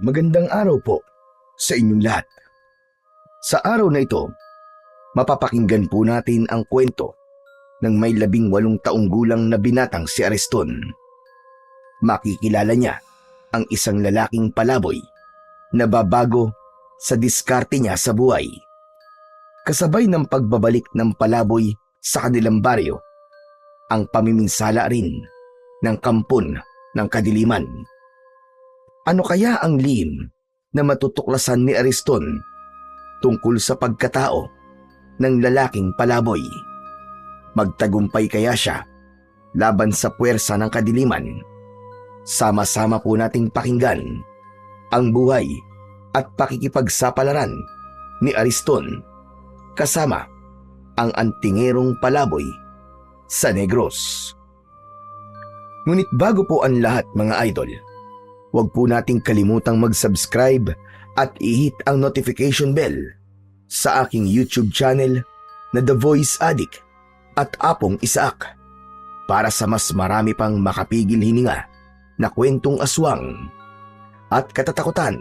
Magandang araw po sa inyong lahat. Sa araw na ito, mapapakinggan po natin ang kwento ng may 18 taong gulang na binatang si Ariston. Makikilala niya ang isang lalaking palaboy na babago sa diskarte niya sa buhay. Kasabay ng pagbabalik ng palaboy sa kanilang baryo, ang pamiminsala rin ng kampon ng kadiliman. Ano kaya ang lihim na matutuklasan ni Ariston tungkol sa pagkatao ng lalaking palaboy? Magtagumpay kaya siya laban sa puwersa ng kadiliman? Sama-sama po nating pakinggan ang buhay at pakikipagsapalaran ni Ariston kasama ang antingerong palaboy sa Negros. Ngunit bago po ang lahat, mga idol, huwag po nating kalimutang mag-subscribe at i-hit ang notification bell sa aking YouTube channel na The Voice Addict at Apong Isaak para sa mas marami pang makapigil hininga na kwentong aswang at katatakutan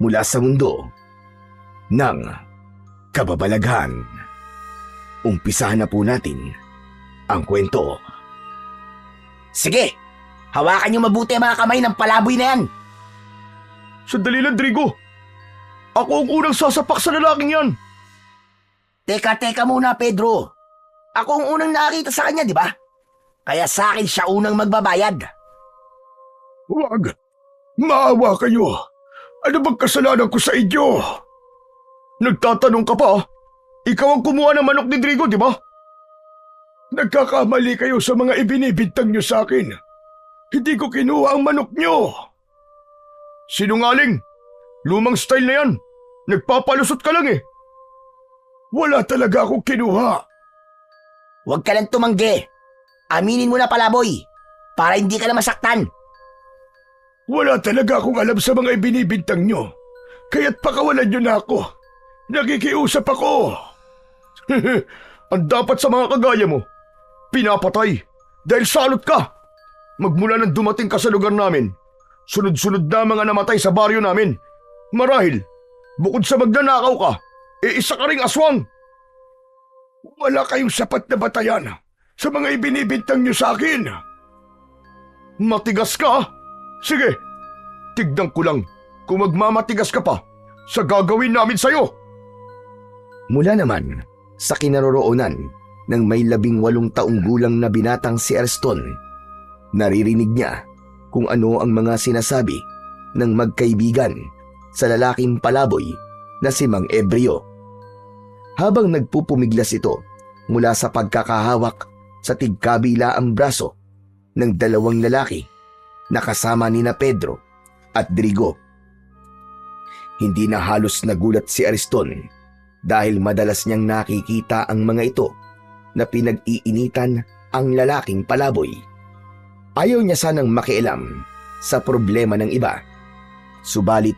mula sa mundo ng kababalaghan. Umpisahan na po natin ang kwento. Sige! Hawakan niyo mabuti ang mga kamay ng palaboy na yan! Sandali lang, Drigo. Ako ang unang sasapak sa lalaking yan. Teka muna, Pedro. Ako ang unang nakakita sa kanya, di ba? Kaya sa akin siya unang magbabayad. Huwag! Maawa kayo! Ano bang kasalanan ko sa inyo? Nagtatanong ka pa? Ikaw ang kumuha ng manok ni Drigo, di ba? Nagkakamali kayo sa mga ibinibintang nyo sa akin. Hindi ko kinuha ang manok nyo. Sinungaling! Lumang style na yan. Nagpapalusot ka lang eh. Wala talaga akong kinuha. Huwag ka lang tumanggi. Aminin mo na, palaboy, para hindi ka na masaktan. Wala talaga akong alam sa mga ibinibintang nyo. Kaya't pakawalan nyo na ako. Nakikiusap ako. Ang dapat sa mga kagaya mo, pinapatay dahil salot ka. Magmula nang dumating ka sa lugar namin, sunod-sunod na mga namatay sa baryo namin. Marahil, bukod sa magnanakaw ka, isa ka ring aswang. Wala kayong sapat na batayan sa mga ibinibintang nyo sa akin. Matigas ka? Sige, tignan ko lang kung magmamatigas ka pa sa gagawin namin sa'yo. Mula naman sa kinaroroonan ng may 18 taong gulang na binatang si Ariston, naririnig niya kung ano ang mga sinasabi ng magkaibigan sa lalaking palaboy na si Mang Ebreo. Habang nagpupumiglas ito mula sa pagkakahawak sa tigkabilaang braso ng 2 lalaki na kasama nina Pedro at Drigo. Hindi na halos nagulat si Ariston dahil madalas niyang nakikita ang mga ito na pinag-iinitan ang lalaking palaboy. Ayaw niya sanang makialam sa problema ng iba, subalit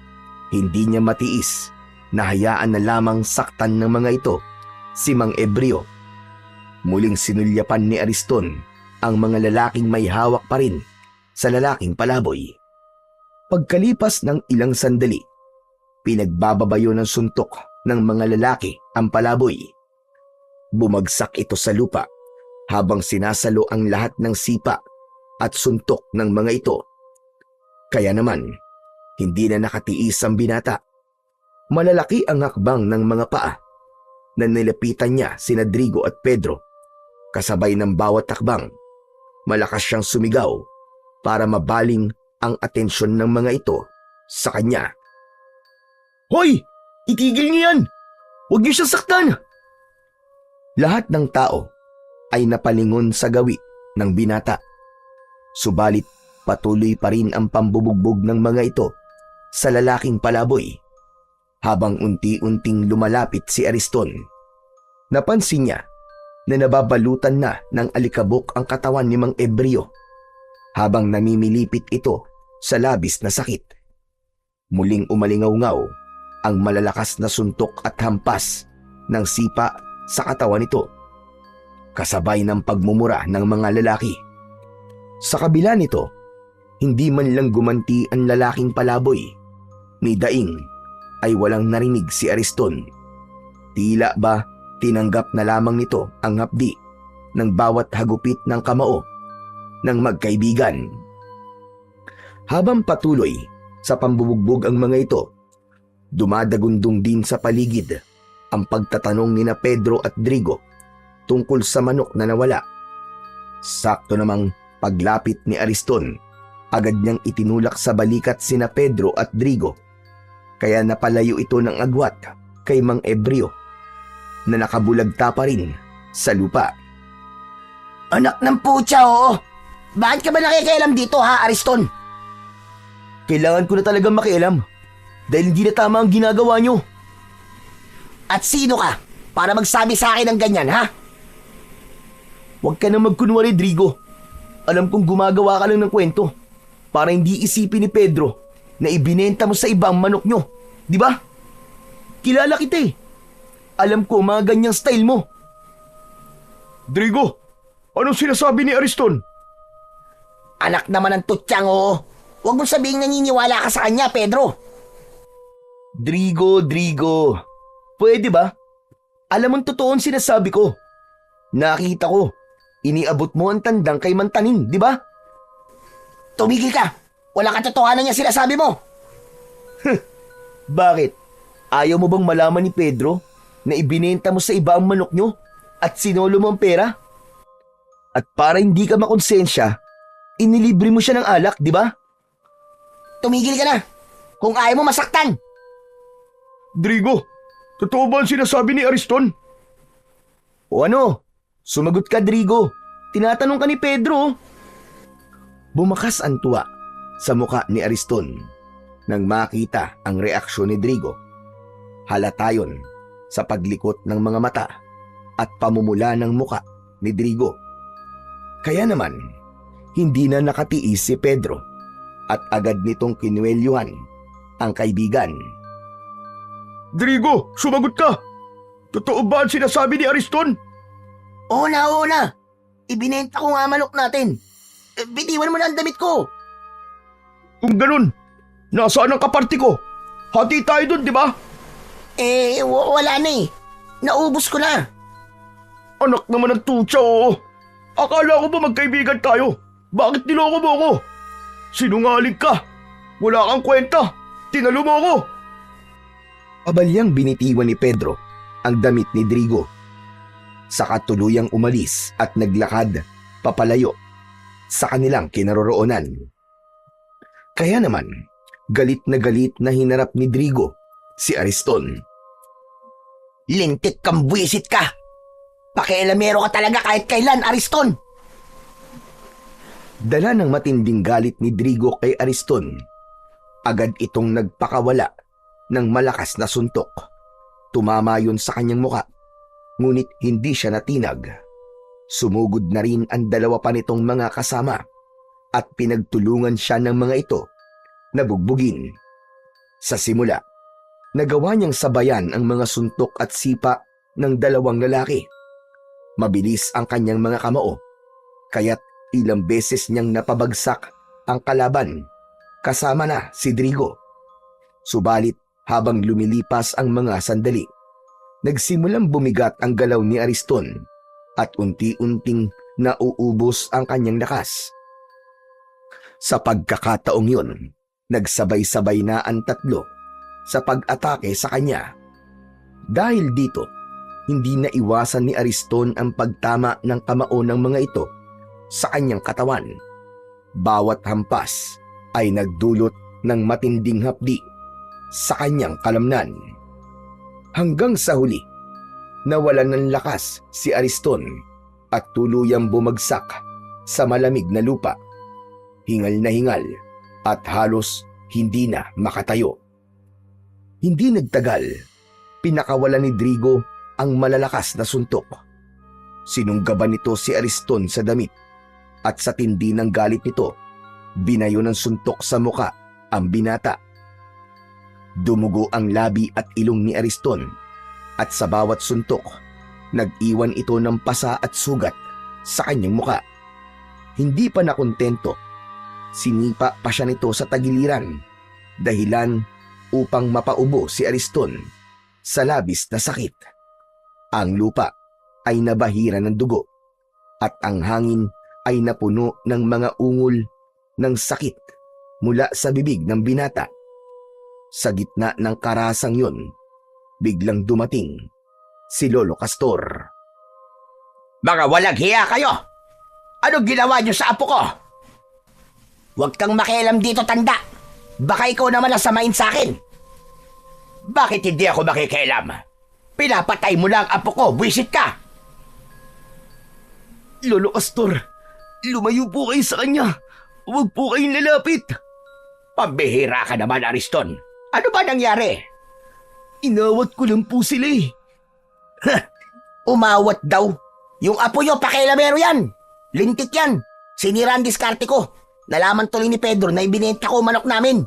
hindi niya matiis na hayaan na lamang saktan ng mga ito si Mang Ebreo. Muling sinulyapan ni Ariston ang mga lalaking may hawak pa rin sa lalaking palaboy. Pagkalipas ng ilang sandali, pinagbababayo ng suntok ng mga lalaki ang palaboy. Bumagsak ito sa lupa habang sinasalo ang lahat ng sipa at suntok ng mga ito. Kaya naman, hindi na nakatiis ang binata. Malalaki ang hakbang ng mga paa na nilapitan niya sina Drigo at Pedro. Kasabay ng bawat hakbang, malakas siyang sumigaw para mabaling ang atensyon ng mga ito sa kanya. Hoy! Itigil niyo yan! Huwag niyo siyang saktan! Lahat ng tao ay napalingon sa gawi ng binata. Subalit patuloy pa rin ang pambubugbog ng mga ito sa lalaking palaboy. Habang unti-unting lumalapit si Ariston, napansin niya na nababalutan na ng alikabok ang katawan ni Mang Ebreo habang namimilipit ito sa labis na sakit. Muling umalingaw-ngaw ang malalakas na suntok at hampas ng sipa sa katawan nito, kasabay ng pagmumura ng mga lalaki. Sa kabila nito, hindi man lang gumanti ang lalaking palaboy. Ni Daing ay walang narinig si Ariston. Tila ba tinanggap na lamang nito ang hapdi ng bawat hagupit ng kamao ng magkaibigan. Habang patuloy sa pambubugbog ang mga ito, dumadagundong din sa paligid ang pagtatanong ni na Pedro at Drigo tungkol sa manok na nawala. Sakto namang paglapit ni Ariston, agad niyang itinulak sa balikat sina Pedro at Drigo, kaya napalayo ito ng agwat kay Mang Ebreo na nakabulagta pa rin sa lupa. Anak ng putya, oo. Bakit ka ba nakikialam dito ha, Ariston? Kailangan ko na talagang makialam dahil hindi na tama ang ginagawa niyo. At sino ka para magsabi sa akin ng ganyan, ha? Huwag ka na magkunwari, Drigo. Alam kong gumagawa ka lang ng kwento para hindi isipin ni Pedro na ibinenta mo sa iba ang manok nyo. Di ba? Kilala kita eh. Alam ko mga ganyang style mo. Drigo, anong sinasabi ni Ariston? Anak naman ng tutyang, oo. Huwag mong sabihing naniniwala ka sa kanya, Pedro. Drigo. Pwede ba? Alam mong totoo ang sinasabi ko. Nakita ko. Iniabot mo ang tandang kay Mantaning, di ba? Tumigil ka. Wala katotohanan niya sinasabi mo. Bakit? Ayaw mo bang malaman ni Pedro na ibinenta mo sa iba ang manok nyo at sinolo mo ang pera? At para hindi ka makonsensya, inilibre mo siya ng alak, di ba? Tumigil ka na. Kung ayaw mo masaktan. Drigo, totoo ba ang sinasabi ni Ariston? O ano? Sumagot ka, Drigo. Tinatanong ka ni Pedro. Bumakas ang tuwa sa muka ni Ariston nang makita ang reaksyon ni Drigo. Halata yun sa paglikot ng mga mata at pamumula ng muka ni Drigo. Kaya naman, hindi na nakatiis si Pedro at agad nitong kinuwelyuhan ang kaibigan. Drigo, sumagot ka! Totoo ba ang sinasabi ni Ariston? Oo na. Ibinenta ko nga manok natin. Bitiwan mo na ang damit ko. Kung ganun, nasaan ang kaparti ko? Hati tayo dun, di ba? Wala na eh. Naubos ko na. Anak naman ng tutsa, oo. Akala ko ba magkaibigan tayo? Bakit niloko mo ako? Sinungaling ka. Wala kang kwenta. Tinalo mo ako. Abalyang binitiwan ni Pedro ang damit ni Drigo. Saka tuluyang umalis at naglakad papalayo sa kanilang kinaroroonan. Kaya naman, galit na hinarap ni Drigo si Ariston. Lintik kang buwisit ka. Pakialamero ka talaga kahit kailan, Ariston. Dala ng matinding galit ni Drigo kay Ariston, agad itong nagpakawala ng malakas na suntok. Tumama yun sa kanyang muka, ngunit hindi siya natinag. Sumugod na rin ang dalawa pa nitong mga kasama at pinagtulungan siya ng mga ito na bugbugin. Sa simula, nagawa niyang sabayan ang mga suntok at sipa ng dalawang lalaki. Mabilis ang kanyang mga kamao, kaya't ilang beses niyang napabagsak ang kalaban kasama na si Drigo. Subalit habang lumilipas ang mga sandali, nagsimulang bumigat ang galaw ni Ariston at unti-unting nauubos ang kanyang lakas. Sa pagkakataong yun, nagsabay-sabay na ang tatlo sa pag-atake sa kanya. Dahil dito, hindi na iwasan ni Ariston ang pagtama ng kamao ng mga ito sa kanyang katawan. Bawat hampas ay nagdulot ng matinding hapdi sa kanyang kalamnan. Hanggang sa huli, nawalan ng lakas si Ariston at tuluyang bumagsak sa malamig na lupa. Hingal na hingal at halos hindi na makatayo. Hindi nagtagal, pinakawalan ni Drigo ang malalakas na suntok. Sinunggaban nito si Ariston sa damit at sa tindi ng galit nito, binayo ng suntok sa muka ang binata. Dumugo ang labi at ilong ni Ariston at sa bawat suntok, nag-iwan ito ng pasa at sugat sa kanyang muka. Hindi pa nakontento, sinipa pa siya nito sa tagiliran, dahilan upang mapaubo si Ariston sa labis na sakit. Ang lupa ay nabahira ng dugo at ang hangin ay napuno ng mga ungol ng sakit mula sa bibig ng binata. Sa gitna ng karasang yun, biglang dumating si Lolo Castor. Mga walang hiya kayo! Anong ginawa niyo sa apo ko? Huwag kang makialam dito, tanda. Baka ikaw naman ang samain sa akin. Bakit hindi ako makikialam? Pinapatay mo lang ang apo ko, buwisit ka! Lolo Castor, lumayo po kayo sa kanya. Huwag po kayong lalapit. Pambihira ka naman, Ariston. Ano ba nangyari? Inawat ko lang po sila eh. Umawat daw. Yung apo nyo, pakialamero yan. Lintik yan. Sinira ang diskarte ko. Nalaman tuloy ni Pedro na ibinenta ko manok namin.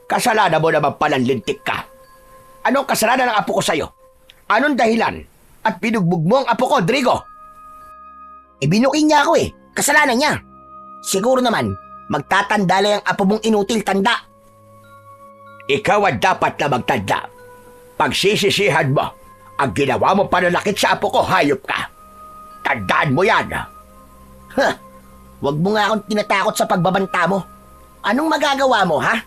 Kasalanan mo naman palang lintik ka. Anong kasalanan ng apo ko sa'yo? Anong dahilan? At pinugbog mo ang apo ko, Drigo? Ibinuking niya ako eh. Kasalanan niya. Siguro naman, magtatanda lang ang apo mong inutil, tanda. Ikaw ang dapat na magtanda. Pagsisisihan mo, ang ginawa mo pananakit sa apo ko, hayop ka. Tandaan mo yan. Huh, wag mo nga akong tinatakot sa pagbabanta mo. Anong magagawa mo, ha?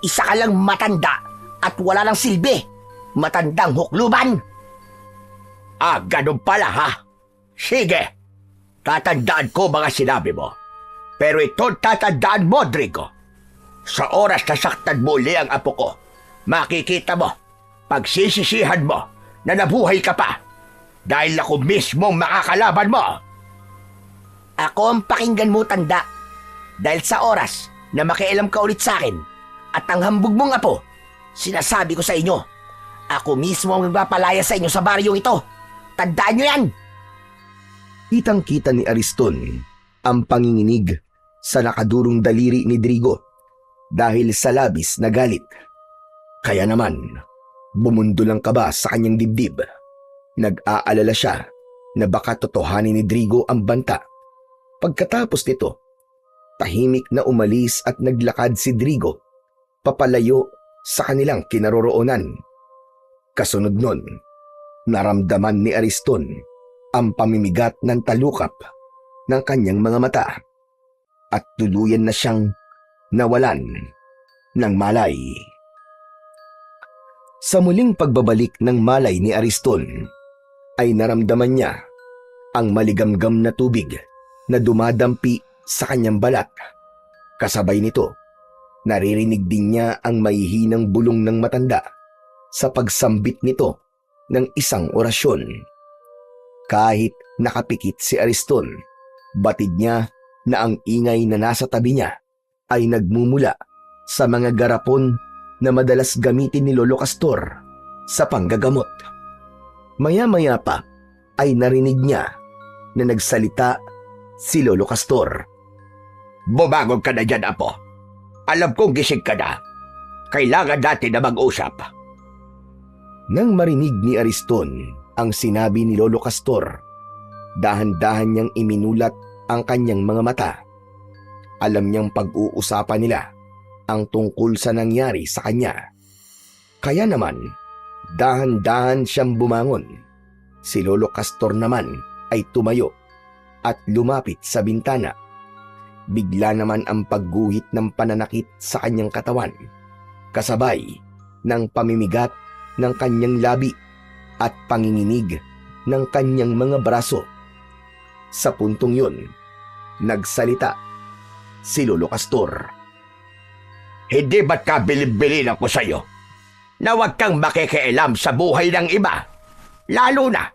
Isa ka lang matanda at wala lang silbi. Matandang hukluban. Ah, ganun pala, ha? Sige. Tatandaan ko mga sinabi mo. Pero ito tatandaan mo, Drigo. Sa oras na saktan mo uli ang apo ko, makikita mo, pagsisisihan mo na nabuhay ka pa dahil ako mismong makakalaban mo. Ako ang pakinggan mo, tanda. Dahil sa oras na makialam ka ulit sa akin at ang hambog mong apo, sinasabi ko sa inyo, ako mismo ang magpapalaya sa inyo sa baryong ito. Tandaan nyo yan! Kitang-kita ni Ariston ang panginginig sa nakadurong daliri ni Drigo dahil sa labis na galit. Kaya naman, bumundo lang kaba sa kanyang dibdib. Nag-aalala siya na baka totohanin ni Drigo ang banta. Pagkatapos nito, tahimik na umalis at naglakad si Drigo papalayo sa kanilang kinaroroonan. Kasunod nun, naramdaman ni Ariston ang pamimigat ng talukap ng kanyang mga mata at tuluyan na siyang nawalan ng malay. Sa muling pagbabalik ng malay ni Ariston, ay naramdaman niya ang maligamgam na tubig na dumadampi sa kanyang balat. Kasabay nito, naririnig din niya ang mahihinang bulong ng matanda sa pagsambit nito ng isang orasyon. Kahit nakapikit si Ariston, batid niya na ang ingay na nasa tabi niya ay nagmumula sa mga garapon na madalas gamitin ni Lolo Castor sa panggagamot. Maya-maya pa ay narinig niya na nagsalita si Lolo Castor. Bumagog ka na dyan, apo. Alam kong gising ka na. Kailangan natin na mag-usap. Nang marinig ni Ariston ang sinabi ni Lolo Castor, dahan-dahan niyang iminulat ang kanyang mga mata. Alam niyang pag-uusapan nila ang tungkol sa nangyari sa kanya. Kaya naman, dahan-dahan siyang bumangon. Si Lolo Castor naman ay tumayo at lumapit sa bintana. Bigla naman ang pagguhit ng pananakit sa kanyang katawan, kasabay ng pamimigat ng kanyang labi at panginginig ng kanyang mga braso. Sa puntong yun, nagsalita si Lolo Castor. Hindi ba't kabilib-bilin ako sa'yo na huwag kang makikialam sa buhay ng iba, lalo na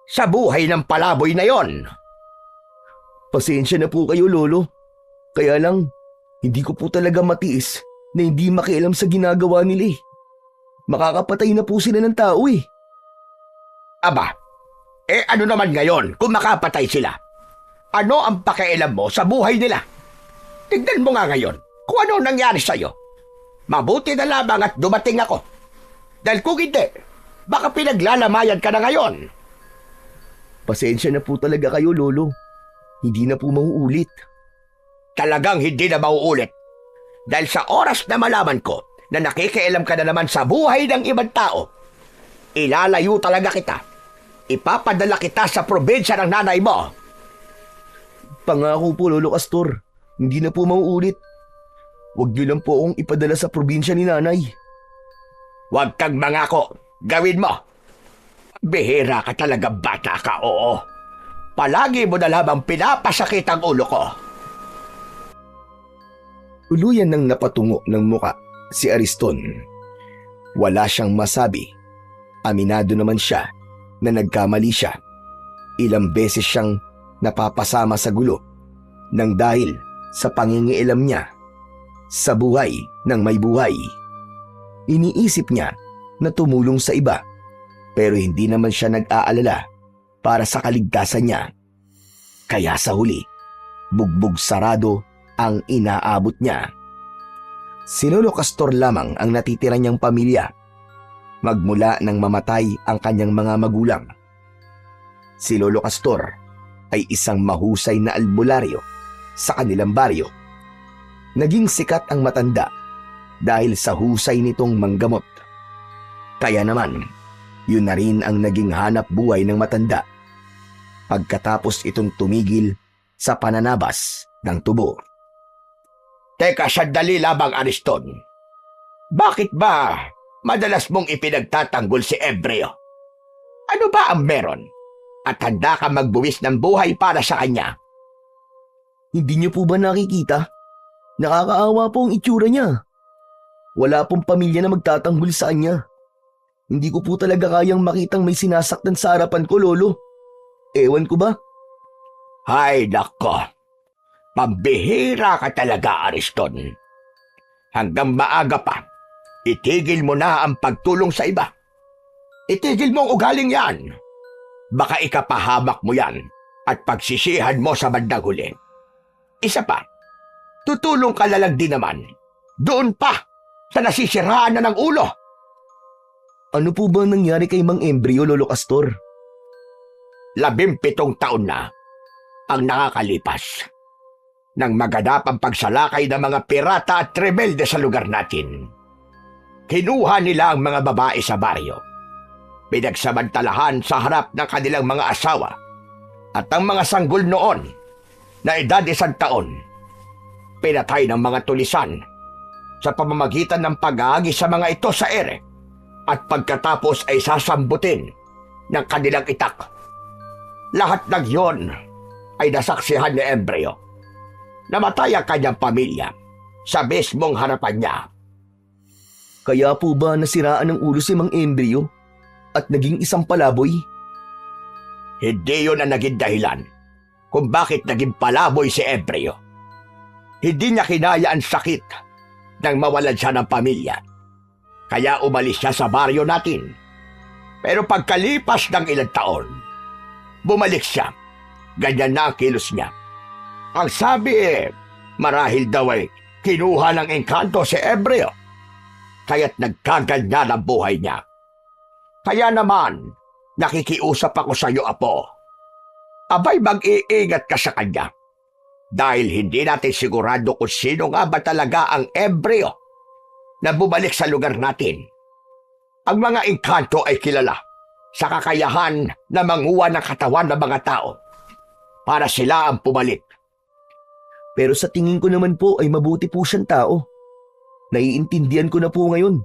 sa buhay ng palaboy na yon? Pasensya na po kayo, Lolo. Kaya lang, hindi ko po talaga matiis na hindi makialam sa ginagawa nila eh. Makakapatay na po sila ng tao eh. Aba, ano naman ngayon kung makapatay sila? Ano ang pakialam mo sa buhay nila? Tignan mo nga ngayon kung ano nangyari sa'yo. Mabuti na lamang at dumating ako. Dahil kung hindi, baka pinaglalamayan ka na ngayon. Pasensya na po talaga kayo, Lolo. Hindi na po mauulit. Talagang hindi na mauulit. Dahil sa oras na malaman ko na nakikialam ka na naman sa buhay ng ibang tao, ilalayo talaga kita. Ipapadala kita sa probinsya ng nanay mo. Pangako po, Lolo Castor. Hindi na po mauulit. Huwag niyo lang po akong ipadala sa probinsya ni nanay. Huwag kang mangako. Gawin mo. Bihira ka talaga, bata ka, oo. Palagi mo na lamang pinapasakit ang ulo ko. Tuluyan nang napatungo ng muka si Ariston. Wala siyang masabi. Aminado naman siya na nagkamali siya. Ilang beses siyang napapasama sa gulo nang dahil sa pangingialam niya sa buhay ng may buhay. Iniisip niya na tumulong sa iba pero hindi naman siya nag-aalala para sa kaligtasan niya. Kaya sa huli, bugbog sarado ang inaabot niya. Si Lolo Castor lamang ang natitira niyang pamilya magmula nang mamatay ang kanyang mga magulang. Si Lolo Castor ay isang mahusay na albularyo sa kanilang baryo. Naging sikat ang matanda dahil sa husay nitong manggamot. Kaya naman, yun na rin ang naging hanap buhay ng matanda pagkatapos itong tumigil sa pananabas ng tubo. Teka, sandali lamang, Ariston. Bakit ba madalas mong ipinagtatanggol si Ebreo? Ano ba ang meron? At handa ka magbuwis ng buhay para sa kanya? Hindi niyo po ba nakikita? Nakakaawa po ang itsura niya. Wala pong pamilya na magtatanggol sa kanya. Hindi ko po talaga kayang makitang may sinasaktan sa harapan ko, Lolo. Ewan ko ba? Hay nako, pambihira ka talaga, Ariston. Hanggang maaga pa, itigil mo na ang pagtulong sa iba. Itigil mo ang ugaling yan. Baka ikapahamak mo yan at pagsisihan mo sa bandang huli. Isa pa, tutulong ka lang din naman. Doon pa, sa nasisiraan na ng ulo. Ano po ba nangyari kay Mang Embryo, Lolo Castor? 17 taon na ang nakakalipas nang maganap ang pagsalakay ng mga pirata at rebelde sa lugar natin. Kinuha nila ang mga babae sa baryo. Pinagsamantalahan sa harap ng kanilang mga asawa at ang mga sanggol noon na edad 1 taon. Pinatay ng mga tulisan sa pamamagitan ng pag-aagi sa mga ito sa ere at pagkatapos ay sasambutin ng kanilang itak. Lahat ng yon ay nasaksihan ni Embryo. Namatay ang kanyang pamilya sa mismong harapan niya. Kaya po ba nasiraan ng ulo si Mang Embryo at naging isang palaboy? Hindi yun ang naging dahilan kung bakit naging palaboy si Embryo. Hindi niya kinaya ang sakit nang mawalan siya ng pamilya. Kaya umalis siya sa baryo natin. Pero pagkalipas ng ilang taon, bumalik siya. Ganyan na ang kilos niya. Ang sabi marahil daw ay kinuha ng engkanto si Embryo. Kaya't nagkaganya ang buhay niya. Kaya naman, nakikiusap ako sa iyo, Apo. Abay, mag-iingat ka sa kanya. Dahil hindi natin sigurado kung sino nga ba talaga ang Embryo na bumalik sa lugar natin. Ang mga engkanto ay kilala sa kakayahan na manguha ng katawan ng mga tao para sila ang pumalik. Pero sa tingin ko naman po ay mabuti po siyang tao. Naiintindihan ko na po ngayon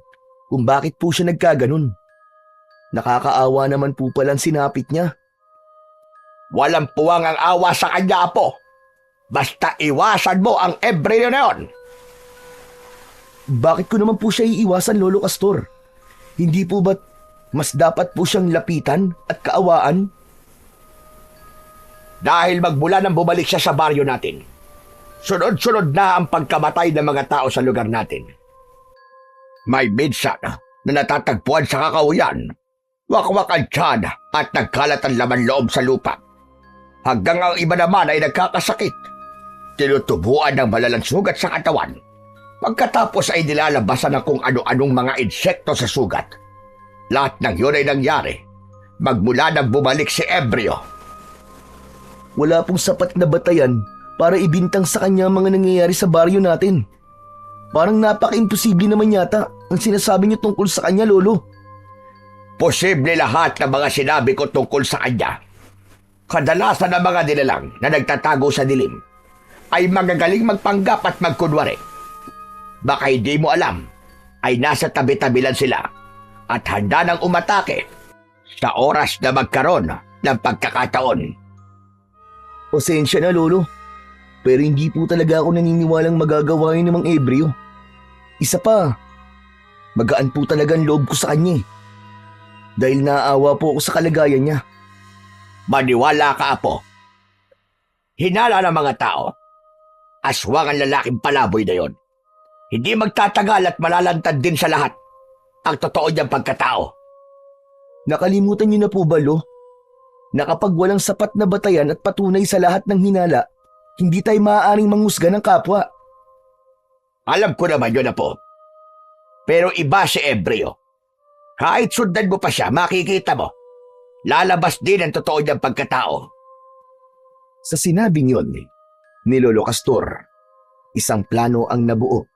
kung bakit po siya nagkaganon. Nakakaawa naman po palang sinapit niya. Walang puwang ang awa sa kanya, Apo. Basta iwasan mo ang Embryo na yon. Bakit ko naman po siya iiwasan, Lolo Castor? Hindi po ba't mas dapat po siyang lapitan at kaawaan? Dahil magmula nang bumalik siya sa baryo natin, sunod-sunod na ang pagkamatay ng mga tao sa lugar natin. May minsan na natatagpuan sa kakauyan, wakwak ang tiyan at nagkalat ang laman loob sa lupa. Hanggang ang iba naman ay nagkakasakit. Tinutubuan ng malalang sugat sa katawan. Pagkatapos ay nilalabasan ng kung ano-anong mga insekto sa sugat. Lahat ng yun ay nangyari magmula nang bumalik si Embryo. Wala pong sapat na batayan para ibintang sa kanya mga nangyayari sa baryo natin. Parang napaka-imposible naman yata ang sinasabi niyo tungkol sa kanya, Lolo. Posible lahat ng mga sinabi ko tungkol sa kanya. Kadalasan ng mga nilalang na nagtatago sa dilim ay magagaling magpanggap at magkunwari. Baka hindi mo alam, ay nasa tabi-tabi lang sila at handa nang umatake sa oras na magkaroon ng pagkakataon. Pasensya na, Lolo. Pero hindi po talaga ako naniniwalang magagawa yun ng Mang Ebreo. Isa pa, magaan po talaga ang loob ko sa kanya eh. Dahil naaawa po ako sa kalagayan niya. Maniwala ka, Apo. Hinala ng mga tao. Aswang ang lalaking palaboy na yon. Hindi magtatagal at malalantad din sa lahat ang totoo niyang pagkatao. Nakalimutan niyo na po ba, Lo? Na kapag walang sapat na batayan at patunay sa lahat ng hinala, hindi tayo maaaring manghusga ng kapwa. Alam ko naman yun, Apo. Pero iba si Ebreo. Kahit sundan mo pa siya, makikita mo. Lalabas din ang totoo niyang pagkatao. Sa sinabing yon ni Lolo Castor, isang plano ang nabuo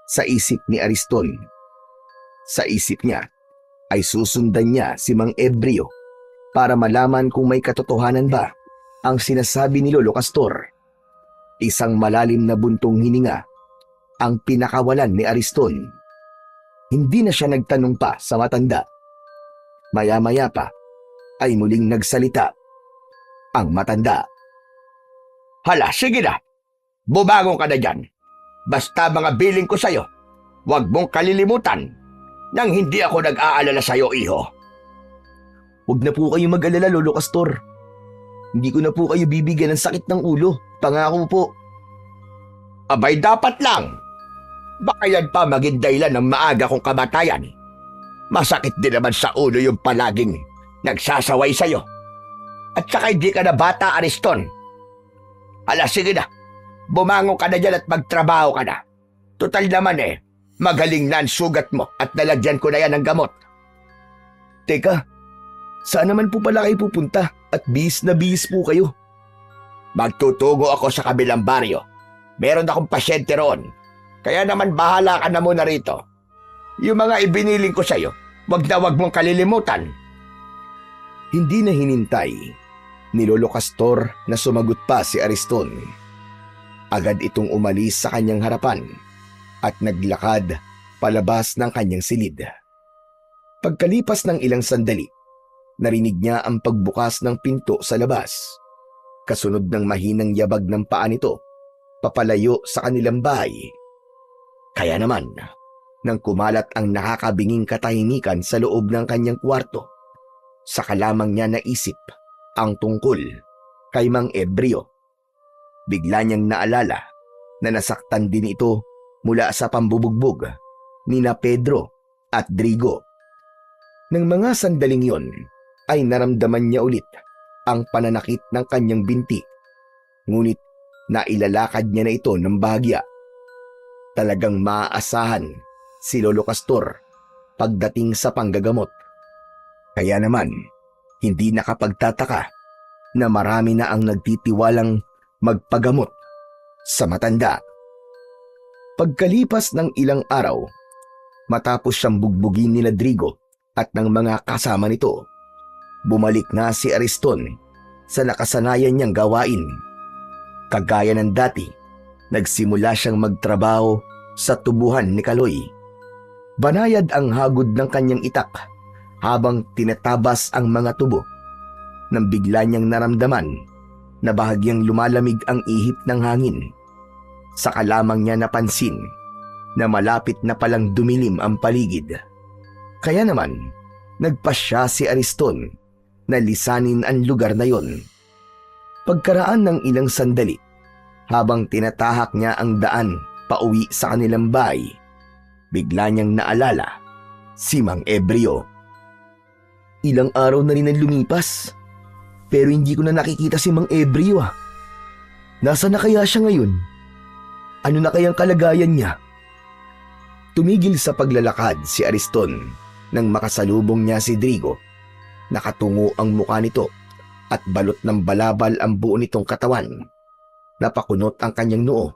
sa isip ni Ariston. Sa isip niya ay susundan niya si Mang Ebreo para malaman kung may katotohanan ba ang sinasabi ni Lolo Castor. Isang malalim na buntong hininga ang pinakawalan ni Ariston. Hindi na siya nagtanong pa sa matanda. Maya-maya pa ay muling nagsalita ang matanda. Hala, sige na. Bumangon ka na dyan. Basta mga biling ko sa'yo, huwag mong kalilimutan nang hindi ako nag-aalala sa'yo, iho. Huwag na po kayo mag-alala, Lolo Castor. Hindi ko na po kayo bibigyan ng sakit ng ulo. Pangako po. Abay, dapat lang. Baka yan pa maging dahilan ng maaga kong kamatayan. Masakit din naman sa ulo yung palaging nagsasaway sa'yo. At saka hindi ka na bata, Ariston. Hala, sige na. Bumangon ka na dyan at magtrabaho ka na. Total naman magaling na ang sugat mo at nalagyan ko na yan ng gamot. Teka, saan naman po pala kayo pupunta at bihis na bihis po kayo? Magtutungo ako sa kabilang baryo. Meron akong pasyente roon. Kaya naman bahala ka na muna rito. Yung mga ibiniling ko sa'yo, wag na wag mong kalilimutan. Hindi na hinintay ni Lolo Castor na sumagot pa si Ariston. Agad itong umalis sa kanyang harapan at naglakad palabas ng kanyang silid. Pagkalipas ng ilang sandali, narinig niya ang pagbukas ng pinto sa labas. Kasunod ng mahinang yabag ng paa nito, papalayo sa kanilang bahay. Kaya naman, nang kumalat ang nakakabinging katahimikan sa loob ng kanyang kwarto, saka lamang niya naisip ang tungkol kay Mang Ebreo. Bigla niyang naalala na nasaktan din ito mula sa pambubugbog nina Pedro at Drigo. Nang mga sandaling yon ay naramdaman niya ulit ang pananakit ng kanyang binti. Ngunit nailalakad niya na ito ng bahagya. Talagang maaasahan si Lolo Castor pagdating sa panggagamot. Kaya naman, hindi nakapagtataka na marami na ang nagtitiwalang magpagamot sa matanda. Pagkalipas ng ilang araw, matapos siyang bugbugin ni Drigo at ng mga kasama nito, bumalik na si Ariston sa nakasanayan niyang gawain. Kagaya ng dati, nagsimula siyang magtrabaho sa tubuhan ni Kaloy. Banayad ang hagod ng kanyang itak habang tinatabas ang mga tubo. Nang bigla niyang naramdaman na bahagyang lumalamig ang ihip ng hangin. Saka lamang niya napansin na malapit na palang dumilim ang paligid. Kaya naman, nagpasya si Ariston na lisanin ang lugar na yon. Pagkaraan ng ilang sandali, habang tinatahak niya ang daan pauwi sa kanilang bahay, bigla niyang naalala si Mang Ebreo. Ilang araw na rin ang lumipas, pero hindi ko na nakikita si Mang Ebreo. Nasaan na kaya siya ngayon? Ano na kayang kalagayan niya? Tumigil sa paglalakad si Ariston nang makasalubong niya si Drigo. Nakatungo ang mukha nito at balot ng balabal ang buo nitong katawan. Napakunot ang kanyang noo,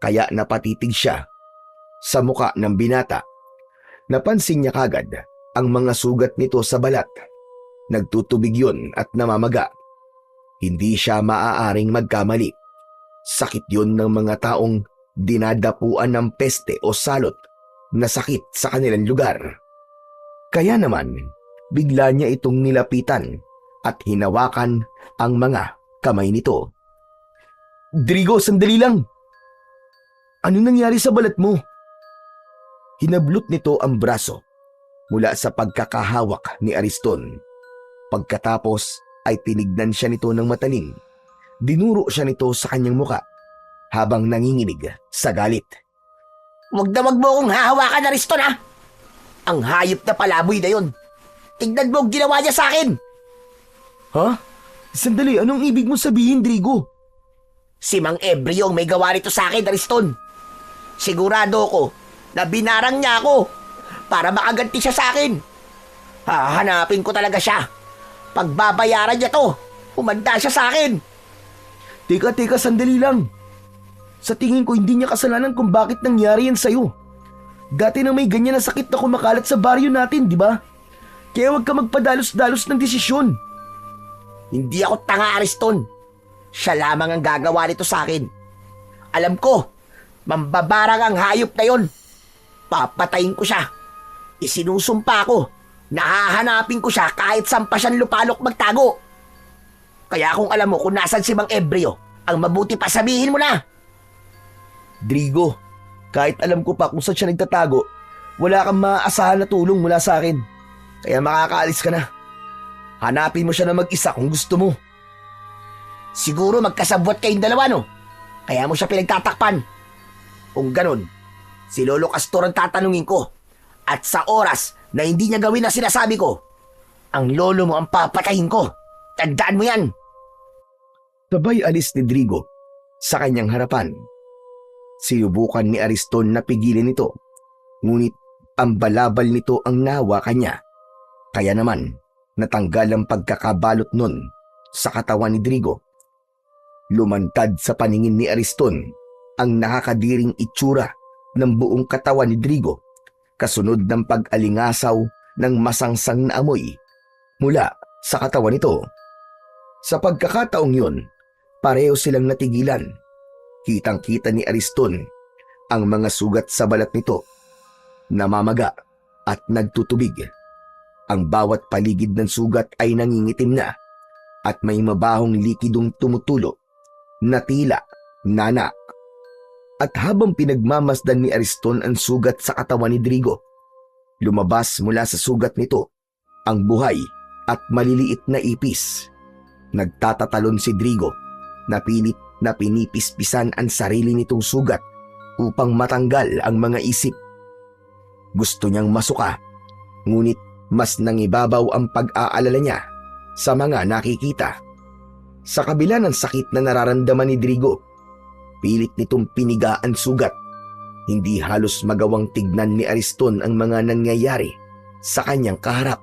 kaya napatitig siya. sa muka ng binata. Napansin niya kagad ang mga sugat nito sa balat. Nagtutubig yun at namamaga. Hindi siya maaaring magkamali. Sakit yun ng mga taong dinadapuan ng peste o salot na sakit sa kanilang lugar. Kaya naman, bigla niya itong nilapitan at hinawakan ang mga kamay nito. Drigo, sandali lang. Ano nangyari sa balat mo? Hinablot nito ang braso mula sa pagkakahawak ni Ariston. Pagkatapos ay tinignan siya nito ng matalim. Dinuro siya nito sa kanyang muka habang nanginginig sa galit. Wag mo akong hahawakan, Ariston, ha? Ang hayop na palaboy na yun. Tignan mo ang ginawa niya sa akin. Ha? Sandali, anong ibig mo sabihin, Drigo? Si Mang Ebrio ang may gawa nito sa akin, Ariston. Sigurado ko na binarang niya ako para makaganti siya sa akin. Hahanapin ko talaga siya. Pagbabayaran niya to, humanda siya sa akin. Teka, sandali lang. Sa tingin ko, hindi niya kasalanan kung bakit nangyari yan sa'yo. Dati na may ganyan na sakit na kumakalat sa baryo natin, di ba? Kaya huwag ka magpadalos-dalos ng desisyon. Hindi ako tanga, Ariston. Siya lamang ang gagawa nito sa akin. Alam ko, mambabarang ang hayop na yon. Papatayin ko siya. Isinusumpa ko. Nahahanapin ko siya kahit saan pa siyang lupalok magtago. Kaya kung alam mo kung nasan si Mang Ebrio, ang mabuti pa sabihin mo na. Drigo, kahit alam ko pa kung saan siya nagtatago, wala kang maaasahan na tulong mula sa akin. Kaya makakaalis ka na. Hanapin mo siya na mag-isa kung gusto mo. Siguro magkasabwat kayong dalawa, no? Kaya mo siya pinagtatakpan. Kung ganun, si Lolo Castor ang tatanungin ko. At sa oras na hindi niya gawin na sinasabi ko, ang lolo mo ang papatayin ko. Tandaan mo yan. Sabay alis ni Drigo sa kanyang harapan. Sinubukan ni Ariston na pigilin ito, ngunit ang balabal nito ang nahawakan niya. Kaya naman, natanggal ang pagkakabalot nun sa katawan ni Drigo. Lumantad sa paningin ni Ariston ang nakakadiring itsura ng buong katawan ni Drigo, kasunod ng pag-alingasaw ng masangsang na amoy mula sa katawan nito. Sa pagkakataong yun, pareho silang natigilan. Kitang-kita ni Ariston ang mga sugat sa balat nito, namamaga at nagtutubig. Ang bawat paligid ng sugat ay nangingitim na at may mabahong likidong tumutulo na tila nana. At habang pinagmamasdan ni Ariston ang sugat sa katawan ni Drigo, lumabas mula sa sugat nito ang buhay at maliliit na ipis. Nagtatatalon si Drigo na pilit na pinipispisan ang sarili nitong sugat upang matanggal ang mga isip. Gusto niyang masuka, ngunit mas nangibabaw ang pag-aalala niya sa mga nakikita. Sa kabila ng sakit na nararamdaman ni Drigo, pilit nitong piniga ang sugat. Hindi halos magawang tignan ni Ariston ang mga nangyayari sa kanyang kaharap.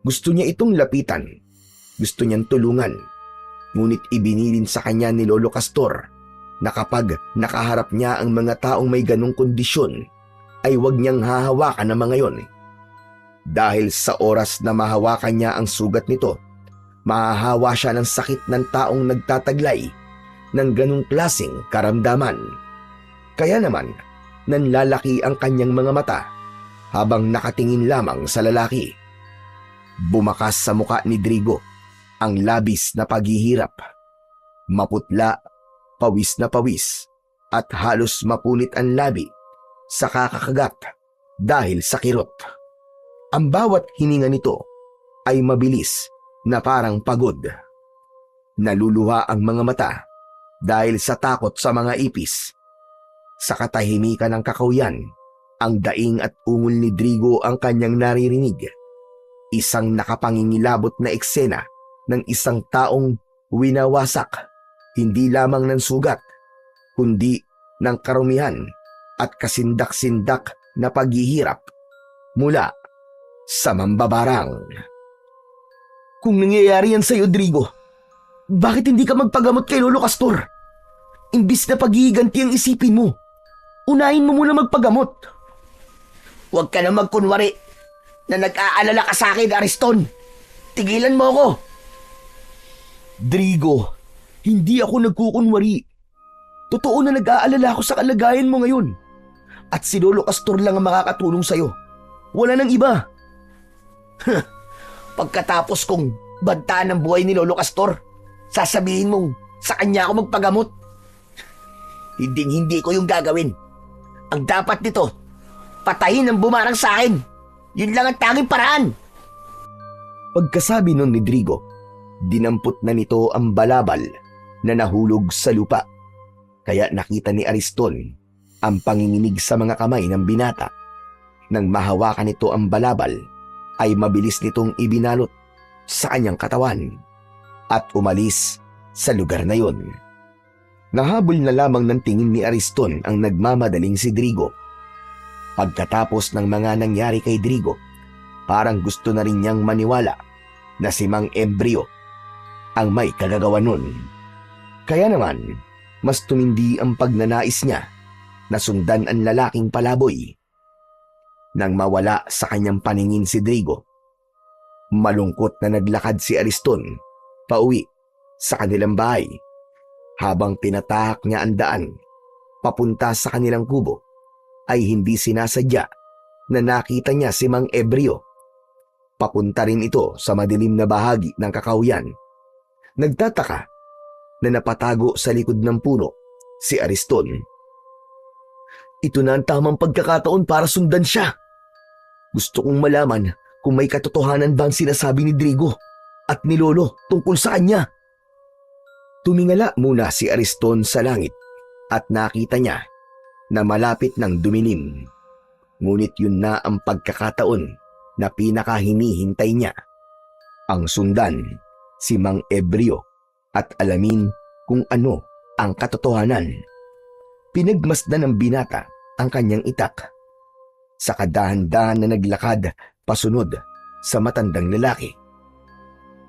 Gusto niya itong lapitan, gusto niyang tulungan, ngunit ibinilin sa kanya ni Lolo Castor na kapag nakaharap niya ang mga taong may ganong kondisyon, ay huwag niyang hahawakan ang mga yon. Dahil sa oras na mahawakan niya ang sugat nito, mahahawa siya ng sakit ng taong nagtataglay ng ganong klaseng karamdaman. Kaya naman, nanlalaki ang kanyang mga mata habang nakatingin lamang sa lalaki. Bumakas sa muka ni Drigo ang labis na paghihirap. Maputla, pawis na pawis, at halos mapunit ang labi sa kakakagat dahil sa kirot. Ang bawat hininga nito ay mabilis na parang pagod. Naluluha ang mga mata dahil sa takot sa mga ipis. Sa katahimikan ng kakauyan, ang daing at ungol ni Drigo ang kanyang naririnig. Isang nakapangingilabot na eksena ng isang taong winawasak, hindi lamang ng sugat, kundi ng karumihan at kasindak-sindak na paghihirap mula sa mambabarang. Kung nangyayari yan sa'yo, Drigo, bakit hindi ka magpagamot kay Lolo Castor? Imbis na paghihiganti ang isipin mo, Unahin mo muna magpagamot. Huwag ka na magkunwari na nag-aalala ka sa akin, Ariston. Tigilan mo ako. Drigo, hindi ako nagkukunwari. Totoo na nag-aalala ako sa kalagayan mo ngayon. At si Lolo Castor lang ang makakatulong sa'yo. Wala nang iba. Pagkatapos kong bantaan ng buhay ni Lolo Castor, sasabihin mong sa kanya ako magpagamot. Hindi ko yung gagawin. Ang dapat nito, patayin ang bumarang sa akin. Yun lang ang tanging paraan. Pagkasabi nun ni Drigo, dinampot na nito ang balabal na nahulog sa lupa. Kaya nakita ni Ariston ang panginginig sa mga kamay ng binata. Nang mahawakan nito ang balabal, ay mabilis nitong ibinalot sa kanyang katawan at umalis sa lugar na yon. Nahabol na lamang ng tingin ni Ariston ang nagmamadaling si Drigo. Pagkatapos ng mga nangyari kay Drigo, parang gusto na rin niyang maniwala na si Mang Ebreo ang may kagagawa nun. Kaya naman, mas tumindi ang pagnanais niya na sundan ang lalaking palaboy. Nang mawala sa kanyang paningin si Drigo, malungkot na naglakad si Ariston pauwi sa kanilang bahay. Habang tinatahak niya ang daan papunta sa kanilang kubo, ay hindi sinasadya na nakita niya si Mang Ebreo. Papunta rin ito sa madilim na bahagi ng kakauyan. Nagtataka na napatago sa likod ng puno si Ariston. Ito na ang tamang pagkakataon para sundan siya. Gusto kong malaman kung may katotohanan ba ang sinasabi ni Drigo at ni Lolo tungkol sa kanya. Tumingala muna si Ariston sa langit at nakita niya na malapit ng dumilim. Ngunit yun na ang pagkakataon na pinakahinihintay niya. Ang sundan si Mang Ebreo at alamin kung ano ang katotohanan. Pinagmasdan ng binata ang kanyang itak. Sa kadahan-dahan na naglakad pasunod sa matandang lalaki.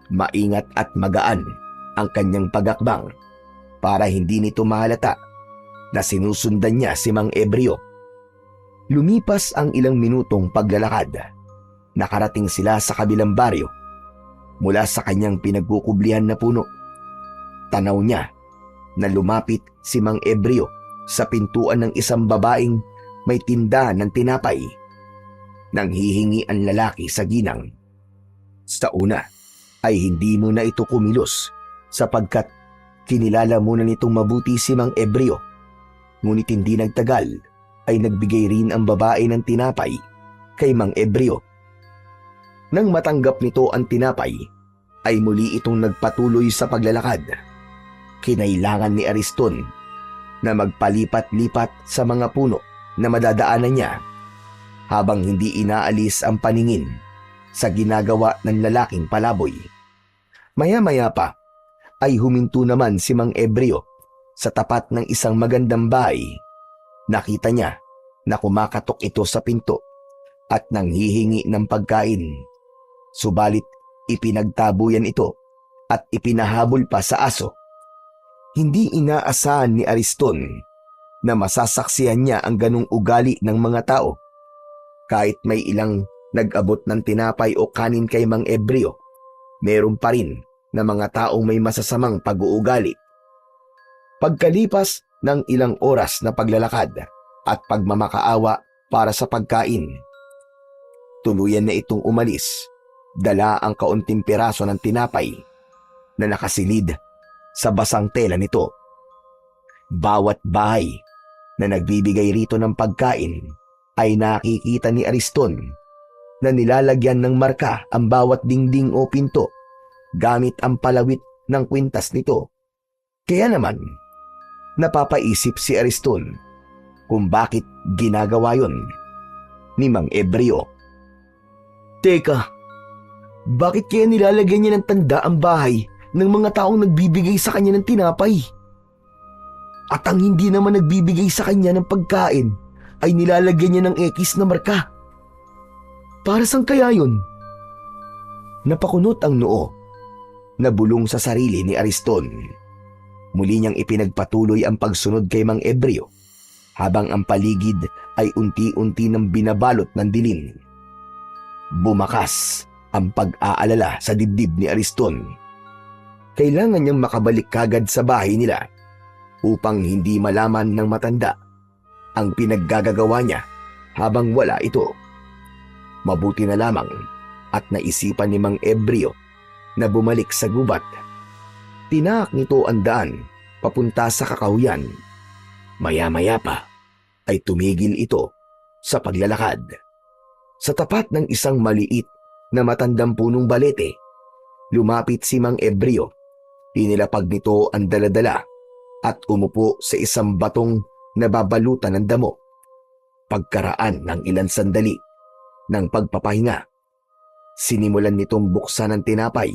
Maingat at magaan ang kanyang pagakbang para hindi nito mahalata na sinusundan niya si Mang Ebreo. Lumipas ang ilang minutong paglalakad. Nakarating sila sa kabilang baryo. Mula sa kanyang pinagkukublihan na puno, tanaw niya na lumapit si Mang Ebreo sa pintuan ng isang babaeng may tindahan ng tinapay. Nang hihingi ang lalaki sa ginang. Sa una ay hindi muna ito kumilos sapagkat kinilala muna nitong mabuti si Mang Ebreo. Ngunit hindi nagtagal ay nagbigay rin ang babae ng tinapay kay Mang Ebreo. Nang matanggap nito ang tinapay, ay muli itong nagpatuloy sa paglalakad. Kinailangan ni Ariston na magpalipat-lipat sa mga puno na madadaanan niya habang hindi inaalis ang paningin sa ginagawa ng lalaking palaboy. Maya-maya pa ay huminto naman si Mang Ebreo sa tapat ng isang magandang bahay. Nakita niya na kumakatok ito sa pinto at nanghihingi ng pagkain. Subalit ipinagtabuyan ito at ipinahabol pa sa aso. Hindi inaasahan ni Ariston na masasaksihan niya ang ganong ugali ng mga tao. Kahit may ilang nag-abot ng tinapay o kanin kay Mang Ebreo, meron pa rin na mga taong may masasamang pag-uugali. Pagkalipas ng ilang oras na paglalakad at pagmamakaawa para sa pagkain, tuluyan na itong umalis. Dala ang kaunting piraso ng tinapay na nakasilid sa basang tela nito. Bawat bahay na nagbibigay rito ng pagkain ay nakikita ni Ariston na nilalagyan ng marka ang bawat dingding o pinto gamit ang palawit ng kwintas nito. Kaya naman, napapaisip si Ariston kung bakit ginagawa yon ni Mang Ebreo. Teka, bakit kaya nilalagyan niya ng tanda ang bahay ng mga taong nagbibigay sa kanya ng tinapay? At ang hindi naman nagbibigay sa kanya ng pagkain ay nilalagyan niya ng X na marka. Para saan kaya yun? Napakunot ang noo. Nabulong sa sarili ni Ariston. Muli niyang ipinagpatuloy ang pagsunod kay Mang Ebreo habang ang paligid ay unti-unti nang binabalot ng dilim. Bumakas ang pag-aalala sa dibdib ni Ariston. Kailangan niyang makabalik kagad sa bahay nila upang hindi malaman ng matanda ang pinaggagawa niya habang wala ito. Mabuti na lamang at naisipan ni Mang Ebreo na bumalik sa gubat. Tinaak nito ang daan papunta sa kakahuyan. Maya-maya pa ay tumigil ito sa paglalakad. Sa tapat ng isang maliit na matandang punong balete, lumapit si Mang Ebreo. Inilapag nito ang daladala at umupo sa isang batong nababalutan ng damo. Pagkaraan ng ilang sandali ng pagpapahinga, sinimulan nitong buksan ang tinapay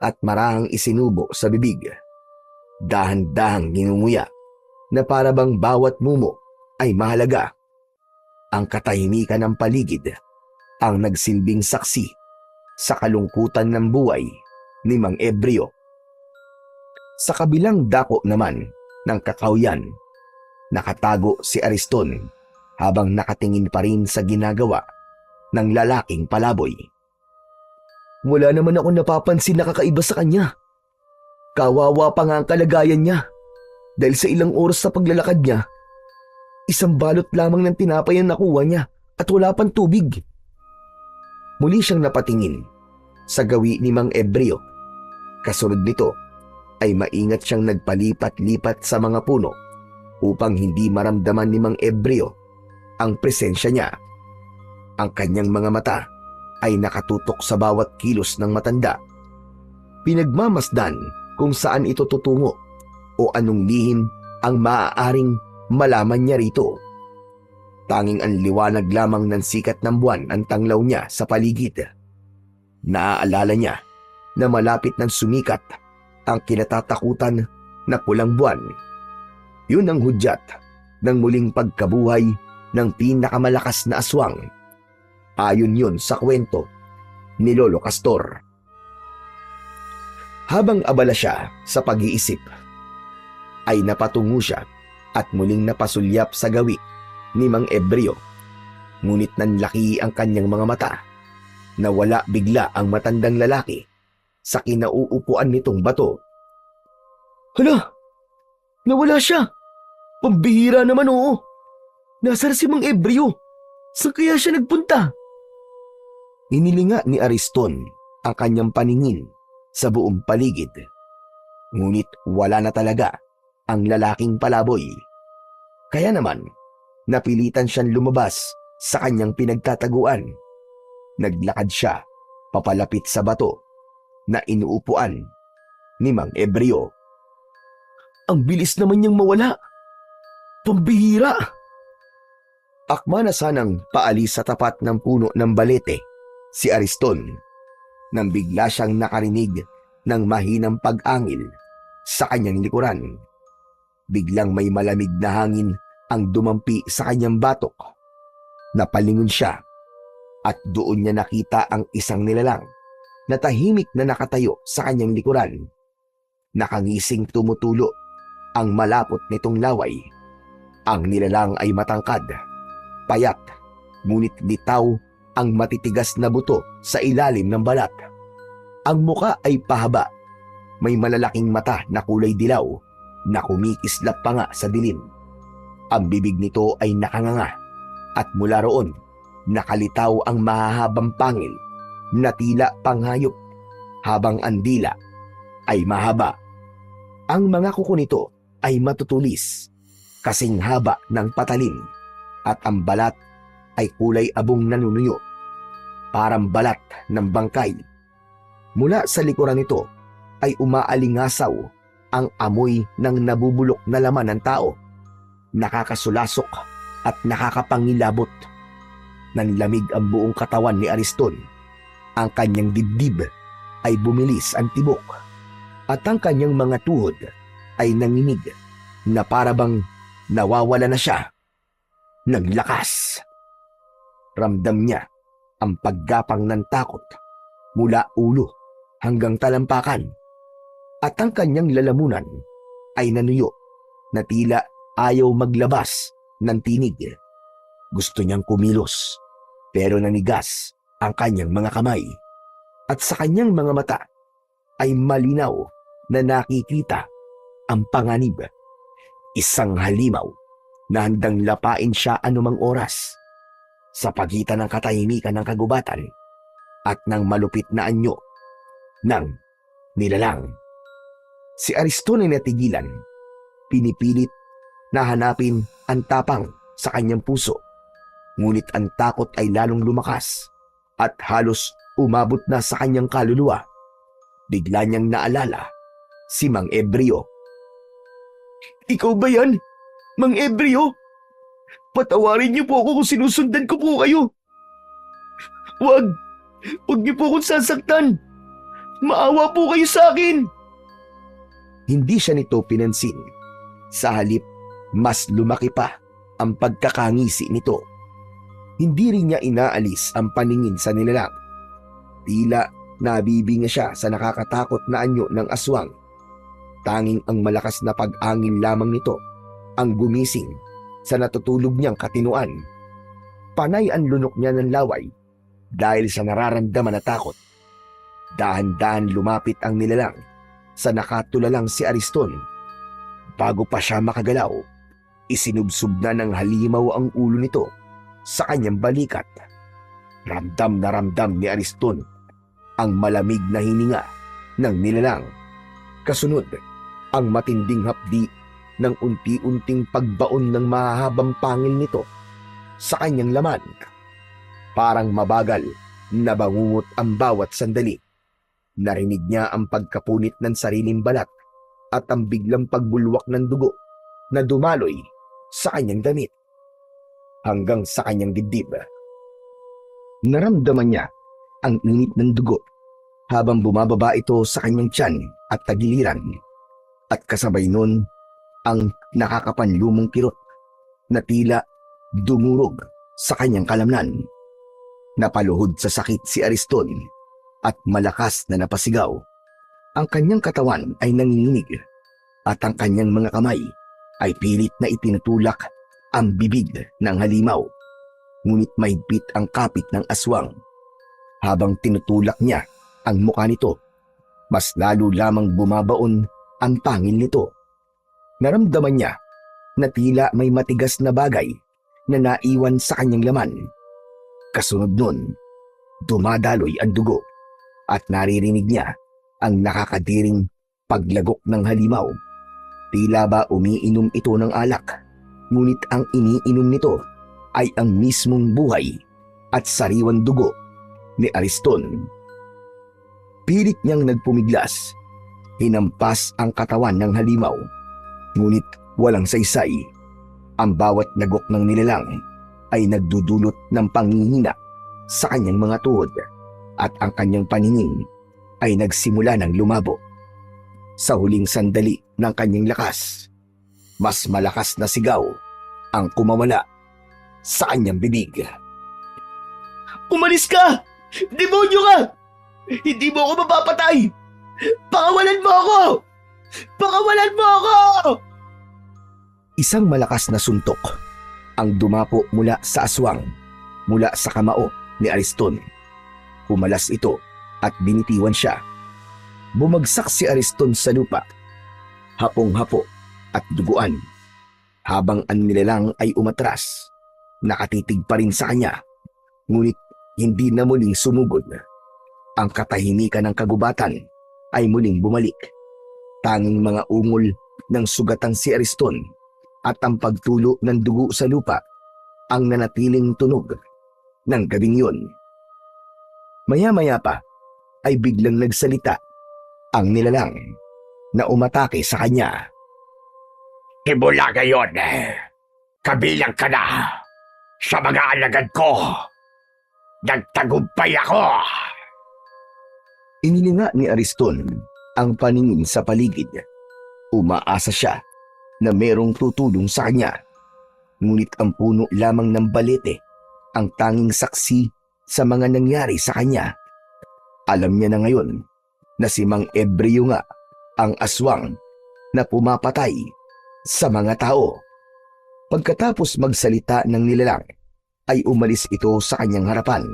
at marahang isinubo sa bibig. Dahan-dahang ninunguya na para bang bawat mumo ay mahalaga. Ang katahimikan ng paligid ang nagsilbing saksi sa kalungkutan ng buhay ni Mang Ebreo. Sa kabilang dako naman ng kakahuyan, nakatago si Ariston habang nakatingin pa rin sa ginagawa ng lalaking palaboy. Wala naman ako napapansin na kakaiba sa kanya. Kawawa pa nga ang kalagayan niya dahil sa ilang oras sa paglalakad niya, isang balot lamang ng tinapay ang nakuha niya at wala pang tubig. Muli siyang napatingin sa gawi ni Mang Ebreo. Kasunod nito ay maingat siyang nagpalipat-lipat sa mga puno upang hindi maramdaman ni Mang Ebreo ang presensya niya. Ang kanyang mga mata ay nakatutok sa bawat kilos ng matanda. Pinagmamasdan kung saan ito tutungo o anong lihim ang maaaring malaman niya rito. Tanging ang liwanag lamang ng sikat ng buwan ang tanglaw niya sa paligid. Naaalala niya na malapit ng sumikat ang kinatatakutan na pulang buwan. Yun ang hudyat ng muling pagkabuhay ng pinakamalakas na aswang. Ayon yun sa kwento ni Lolo Castor. Habang abala siya sa pag-iisip, ay napatungo siya at muling napasulyap sa gawi ni Mang Ebreo. Ngunit nanlaki ang kanyang mga mata. Nawala bigla ang matandang lalaki sa kinauupuan nitong bato. Hala! Nawala siya! Pambihira naman, oo! Nasaan si Mang Ebreo? Saan kaya siya nagpunta? Inilinga ni Ariston ang kanyang paningin sa buong paligid. Ngunit wala na talaga ang lalaking palaboy. Kaya naman, napilitan siyang lumabas sa kanyang pinagtataguan. Naglakad siya papalapit sa bato na inuupuan ni Mang Ebreo. Ang bilis naman niyang mawala. Pambihira! Akma na sanang paalis sa tapat ng puno ng balete si Ariston nang bigla siyang nakarinig ng mahinang pag-angil sa kanyang likuran. Biglang may malamig na hangin ang dumampi sa kanyang batok. Napalingon siya at doon niya nakita ang isang nilalang na tahimik na nakatayo sa kanyang likuran. Nakangising tumutulo ang malapot nitong laway. Ang nilalang ay matangkad, payat, ngunit litaw ang matitigas na buto sa ilalim ng balat. Ang muka ay pahaba, may malalaking mata na kulay dilaw na kumikislap pa nga sa dilim. Ang bibig nito ay nakanganga at mula roon nakalitaw ang mahahabang pangil na tila panghayop habang ang dila ay mahaba. Ang mga kuko nito ay matutulis, kasing haba ng patalim at ang balat ay kulay abong nanunuyo, parang balat ng bangkay. Mula sa likuran nito ay umaalingasaw ang amoy ng nabubulok na laman ng tao. Nakakasulasok at nakakapangilabot. Nanlamig ang buong katawan ni Ariston. Ang kanyang dibdib ay bumilis ang tibok at ang kanyang mga tuhod ay nanginig na parabang nawawala na siya ng lakas. Ramdam niya ang paggapang ng takot mula ulo hanggang talampakan at ang kanyang lalamunan ay nanuyo na tila ayaw maglabas ng tinig. Gusto niyang kumilos, pero nanigas ang kanyang mga kamay. At sa kanyang mga mata ay malinaw na nakikita ang panganib. Isang halimaw na handang lapain siya anumang oras. Sa pagitan ng katahimikan ng kagubatan at ng malupit na anyo ng nilalang. Si Ariston ay natigilan, pinipilit na hanapin ang tapang sa kanyang puso. Ngunit ang takot ay lalong lumakas at halos umabot na sa kanyang kaluluwa. Bigla niyang naalala si Mang Ebreo. "Ikaw ba yan, Mang Ebreo? Patawarin niyo po ako kung sinusundan ko po kayo. Huwag niyo po akong sasaktan. Maawa po kayo sa akin." Hindi siya nito pinansin. Sa halip, mas lumaki pa ang pagkakangisi nito. Hindi rin niya inaalis ang paningin sa nilalang. Tila nabibinga siya sa nakakatakot na anyo ng aswang. Tanging ang malakas na pag-angin lamang nito ang gumising sa natutulog niyang katinuan. Panay ang lunok niya ng laway dahil sa nararamdaman na takot. Dahan-dahan lumapit ang nilalang sa nakatulalang si Ariston. Bago pa siya makagalaw, isinubsob na ng halimaw ang ulo nito sa kanyang balikat. Ramdam na ramdam ni Ariston ang malamig na hininga ng nilalang. Kasunod, ang matinding hapdi ng unti-unting pagbaon ng mahahabang pangil nito sa kanyang laman. Parang mabagal na bangungot ang bawat sandali. Narinig niya ang pagkapunit ng sariling balat at ang biglang pagbulwak ng dugo na dumaloy sa kanyang damit hanggang sa kanyang dibdib. Naramdaman niya ang init ng dugo habang bumababa ito sa kanyang tiyan at tagiliran, at kasabay nun ang nakakapanlumong kirot na tila dumurog sa kanyang kalamnan. Napaluhod sa sakit si Ariston at malakas na napasigaw. Ang kanyang katawan ay nanginginig at ang kanyang mga kamay ay pilit na itinutulak ang bibig ng halimaw. Ngunit mahigpit ang kapit ng aswang. Habang tinutulak niya ang mukha nito, mas lalo lamang bumabaon ang pangil nito. Naramdaman niya na tila may matigas na bagay na naiwan sa kanyang laman. Kasunod nun, dumadaloy ang dugo at naririnig niya ang nakakadiring paglagok ng halimaw. Tila ba umiinom ito ng alak, ngunit ang iniinom nito ay ang mismong buhay at sariwang dugo ni Ariston. Pilit niyang nagpumiglas, hinampas ang katawan ng halimaw, ngunit walang saysay. Ang bawat lagok ng nilalang ay nagdudulot ng panghihina sa kanyang mga tuhod at ang kanyang paningin ay nagsimula ng lumabo. Sa huling sandali ng kanyang lakas, mas malakas na sigaw ang kumawala sa kanyang bibig. "Umalis ka! Demonyo ka! Hindi mo ako mapapatay! Pakawalan mo ako! Pakawalan mo ako!" Isang malakas na suntok ang dumapo mula sa aswang, mula sa kamao ni Ariston. Pumalas ito at binitiwan siya. Bumagsak si Ariston sa lupa, hapong-hapo at duguan, habang ang nilalang ay umatras. Nakatitig pa rin sa kanya, ngunit hindi na muling sumugod. Ang katahimikan ng kagubatan ay muling bumalik. Tanging mga ungol ng sugatan si Ariston at ang pagtulo ng dugo sa lupa ang nanatiling tunog ng gabing yun. Maya-maya pa ay biglang nagsalita ang nilalang na umatake sa kanya. Simula ngayon, kabilang ka na sa mga alagad ko. Nagtagumpay ako. Inilinga ni Ariston ang paningin sa paligid. Umaasa siya na merong tutulong sa kanya. Ngunit ang puno lamang ng balete ang tanging saksi sa mga nangyari sa kanya. Alam niya na ngayon na si Mang Ebreo nga ang aswang na pumapatay sa mga tao. Pagkatapos magsalita ng nilalang, ay umalis ito sa kanyang harapan.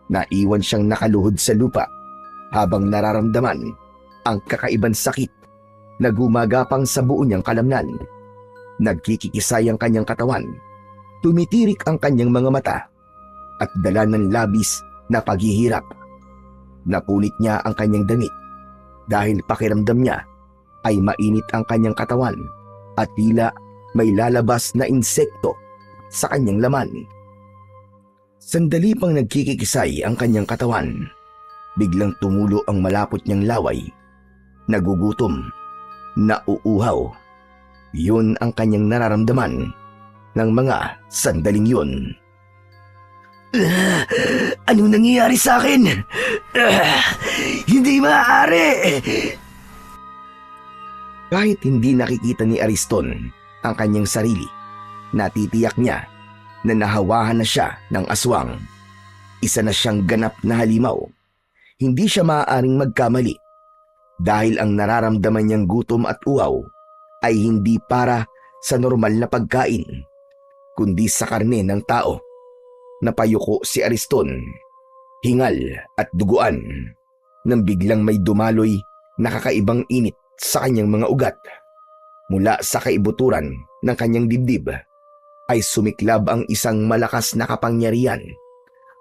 Naiwan siyang nakaluhod sa lupa habang nararamdaman ang kakaibang sakit na gumagapang sa buo niyang kalamnan. Nagkikikisay ang kanyang katawan, tumitirik ang kanyang mga mata, at dala ng labis na paghihirap. Napunit niya ang kanyang damit dahil pakiramdam niya ay mainit ang kanyang katawan at tila may lalabas na insekto sa kanyang laman. Sandali pang nagkikikisay ang kanyang katawan, biglang tumulo ang malapot niyang laway. Nagugutom, nauuhaw. Yun ang kanyang nararamdaman ng mga sandaling yun. Anong nangyayari sa akin? Hindi maaari! Kahit hindi nakikita ni Ariston ang kanyang sarili, natitiyak niya na nahawahan na siya ng aswang. Isa na siyang ganap na halimaw. Hindi siya maaaring magkamali dahil ang nararamdaman niyang gutom at uhaw ay hindi para sa normal na pagkain, kundi sa karne ng tao. Napayuko si Ariston, hingal at duguan, nang biglang may dumaloy na kakaibang init sa kanyang mga ugat. Mula sa kaibuturan ng kanyang dibdib ay sumiklab ang isang malakas na kapangyarihan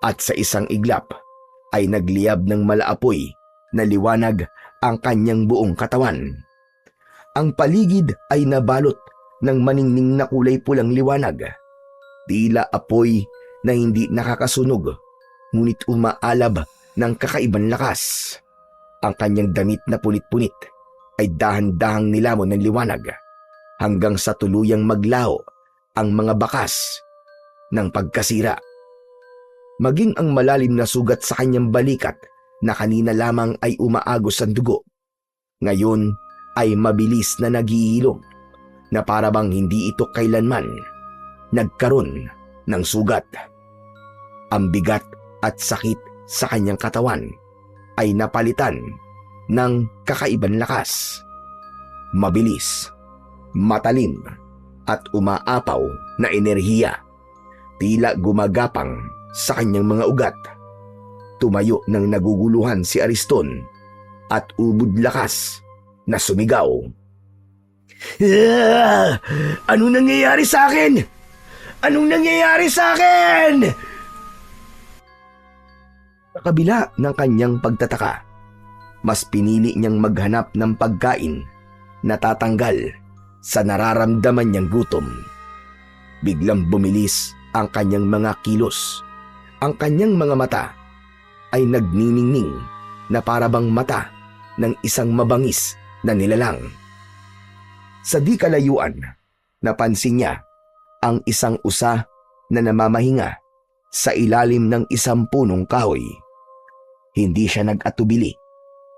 at sa isang iglap ay nagliyab ng malaapoy na liwanag ang kanyang buong katawan. Ang paligid ay nabalot ng maningning na kulay pulang liwanag, tila apoy na hindi nakakasunog ngunit umaalab ng kakaibang lakas. Ang kanyang damit na punit-punit ay dahan-dahang nilamon ng liwanag hanggang sa tuluyang maglaho ang mga bakas ng pagkasira. Maging ang malalim na sugat sa kanyang balikat na kanina lamang ay umaagos ang dugo, ngayon ay mabilis na naghihilom na para bang hindi ito kailanman nagkaroon ng sugat. Ang bigat at sakit sa kanyang katawan ay napalitan ng kakaibang lakas. Mabilis, matalim at umaapaw na enerhiya, tila gumagapang sa kanyang mga ugat. Tumayo ng naguguluhan si Ariston at ubod lakas na sumigaw. Anong nangyayari sa akin? Anong nangyayari sa akin? Sa kabila ng kanyang pagtataka, mas pinili niyang maghanap ng pagkain na tatanggal sa nararamdaman niyang gutom. Biglang bumilis ang kanyang mga kilos. Ang kanyang mga mata ay nagniningning na parabang mata ng isang mabangis na nilalang. Sa di kalayuan, napansin niya ang isang usa na namamahinga sa ilalim ng isang punong kahoy. Hindi siya nag-atubili.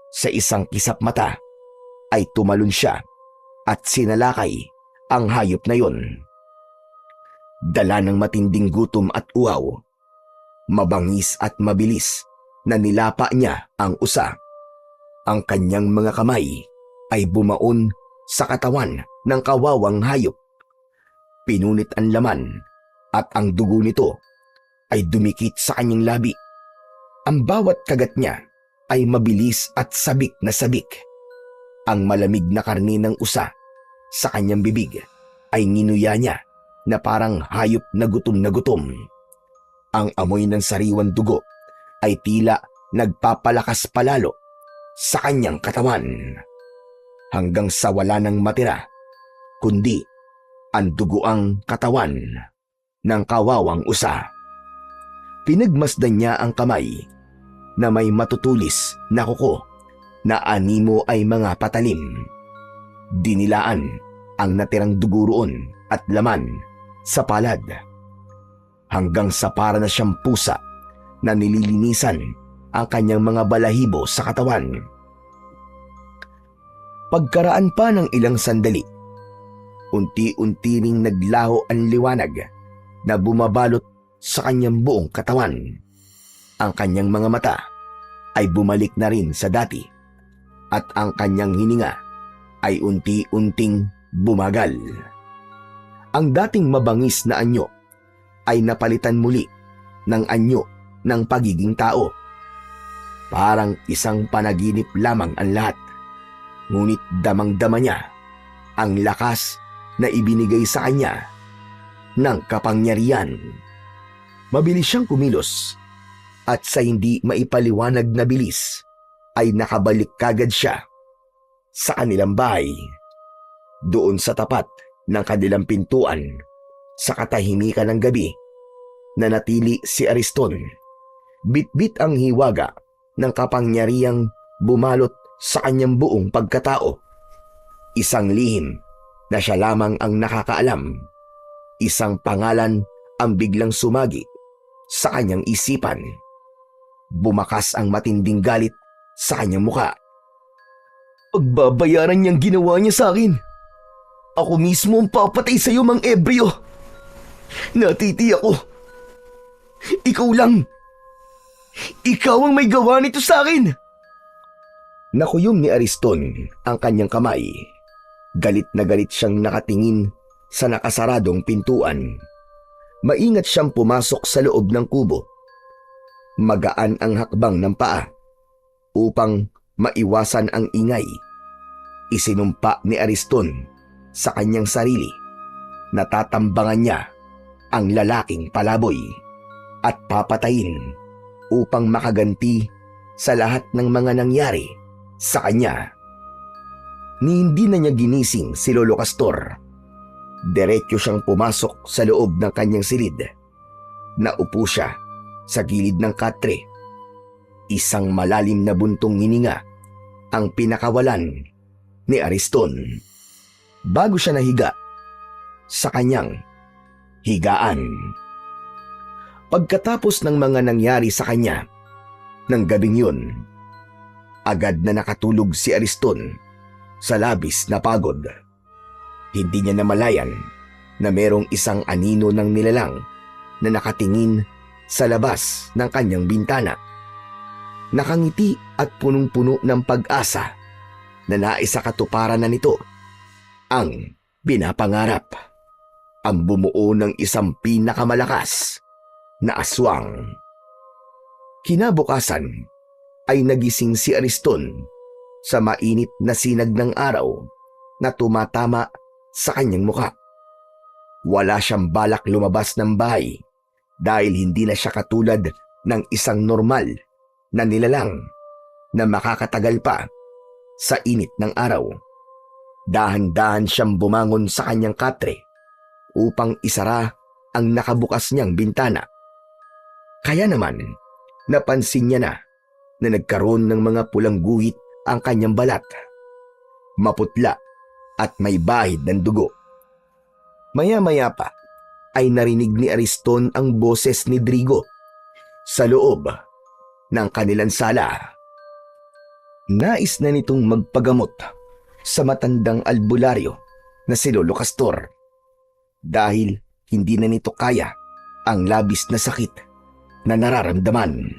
Sa isang kisap mata ay tumalon siya at sinalakay ang hayop na yon. Dala ng matinding gutom at uhaw, mabangis at mabilis na nilapa niya ang usa. Ang kanyang mga kamay ay bumaon sa katawan ng kawawang hayop. Pinunit ang laman at ang dugo nito ay dumikit sa kanyang labi. Ang bawat kagat niya ay mabilis at sabik na sabik. Ang malamig na karne ng usa sa kanyang bibig ay nginuya niya na parang hayop na gutom na gutom. Ang amoy ng sariwang dugo ay tila nagpapalakas palalo sa kanyang katawan hanggang sa wala nang matira kundi ang duguang katawan ng kawawang usa. Pinagmasdan niya ang kamay na may matutulis na kuko na animo ay mga patalim. Dinilaan ang natirang dugo roon at laman sa palad hanggang sa para na siyang pusa na nililinisan ang kanyang mga balahibo sa katawan. Pagkaraan pa ng ilang sandali, unti-unti ring naglaho ang liwanag na bumabalot sa kanyang buong katawan. Ang kanyang mga mata ay bumalik na rin sa dati at ang kanyang hininga ay unti-unting bumagal. Ang dating mabangis na anyo ay napalitan muli ng anyo ng pagiging tao. Parang isang panaginip lamang ang lahat. Ngunit damang-dama niya ang lakas na ibinigay sa kanya ng kapangyarihan. Mabilis siyang kumilos at sa hindi maipaliwanag na bilis ay nakabalik kagad siya sa kanilang bahay. Doon sa tapat ng kanilang pintuan, sa katahimikan ng gabi, nanatili si Ariston. Bit-bit ang hiwaga ng kapangyarihang bumalot sa kanyang buong pagkatao. Isang lihim na siya lamang ang nakakaalam. Isang pangalan ang biglang sumagi sa kanyang isipan. Bumakas ang matinding galit sa kanyang muka. Pagbabayaran niyang ginawa niya sa akin. Ako mismo ang papatay sa iyo, Mang Ebreo. Natitiyak ko. Ikaw lang. Ikaw ang may gawa nito sa akin. Nakuyom ni Ariston ang kanyang kamay. Galit na galit siyang nakatingin sa nakasaradong pintuan. Maingat siyang pumasok sa loob ng kubo. Magaan ang hakbang ng paa upang maiwasan ang ingay. Isinumpa ni Ariston sa kanyang sarili na tatambangan niya ang lalaking palaboy at papatayin upang makaganti sa lahat ng mga nangyari sa kanya. Ni hindi na niya ginising si Lolo Castor. Diretso siyang pumasok sa loob ng kanyang silid. Naupo siya sa gilid ng katre. Isang malalim na buntong hininga ang pinakawalan ni Ariston bago siya nahiga sa kanyang higaan. Pagkatapos ng mga nangyari sa kanya ng gabing yun, agad na nakatulog si Ariston sa labis na pagod. Hindi niya namalayan na merong isang anino ng nilalang na nakatingin sa labas ng kanyang bintana. Nakangiti at punong-puno ng pag-asa na naisakatuparan na nito ang pinapangarap. Ang bumuo ng isang pinakamalakas na aswang. Kinabukasan ay nagising si Ariston sa mainit na sinag ng araw na tumatama sa kanyang muka. Wala siyang balak lumabas ng bahay dahil hindi na siya katulad ng isang normal na nilalang na makakatagal pa sa init ng araw. Dahan-dahan siyang bumangon sa kanyang katre upang isara ang nakabukas niyang bintana. Kaya naman, napansin niya na nagkaroon ng mga pulang guhit ang kanyang balat. Maputla at may bahid ng dugo. Maya-maya pa ay narinig ni Ariston ang boses ni Drigo sa loob ng kanilang sala. Nais na nitong magpagamot sa matandang albularyo na si Lolo Castor dahil hindi na nito kaya ang labis na sakit na nararamdaman.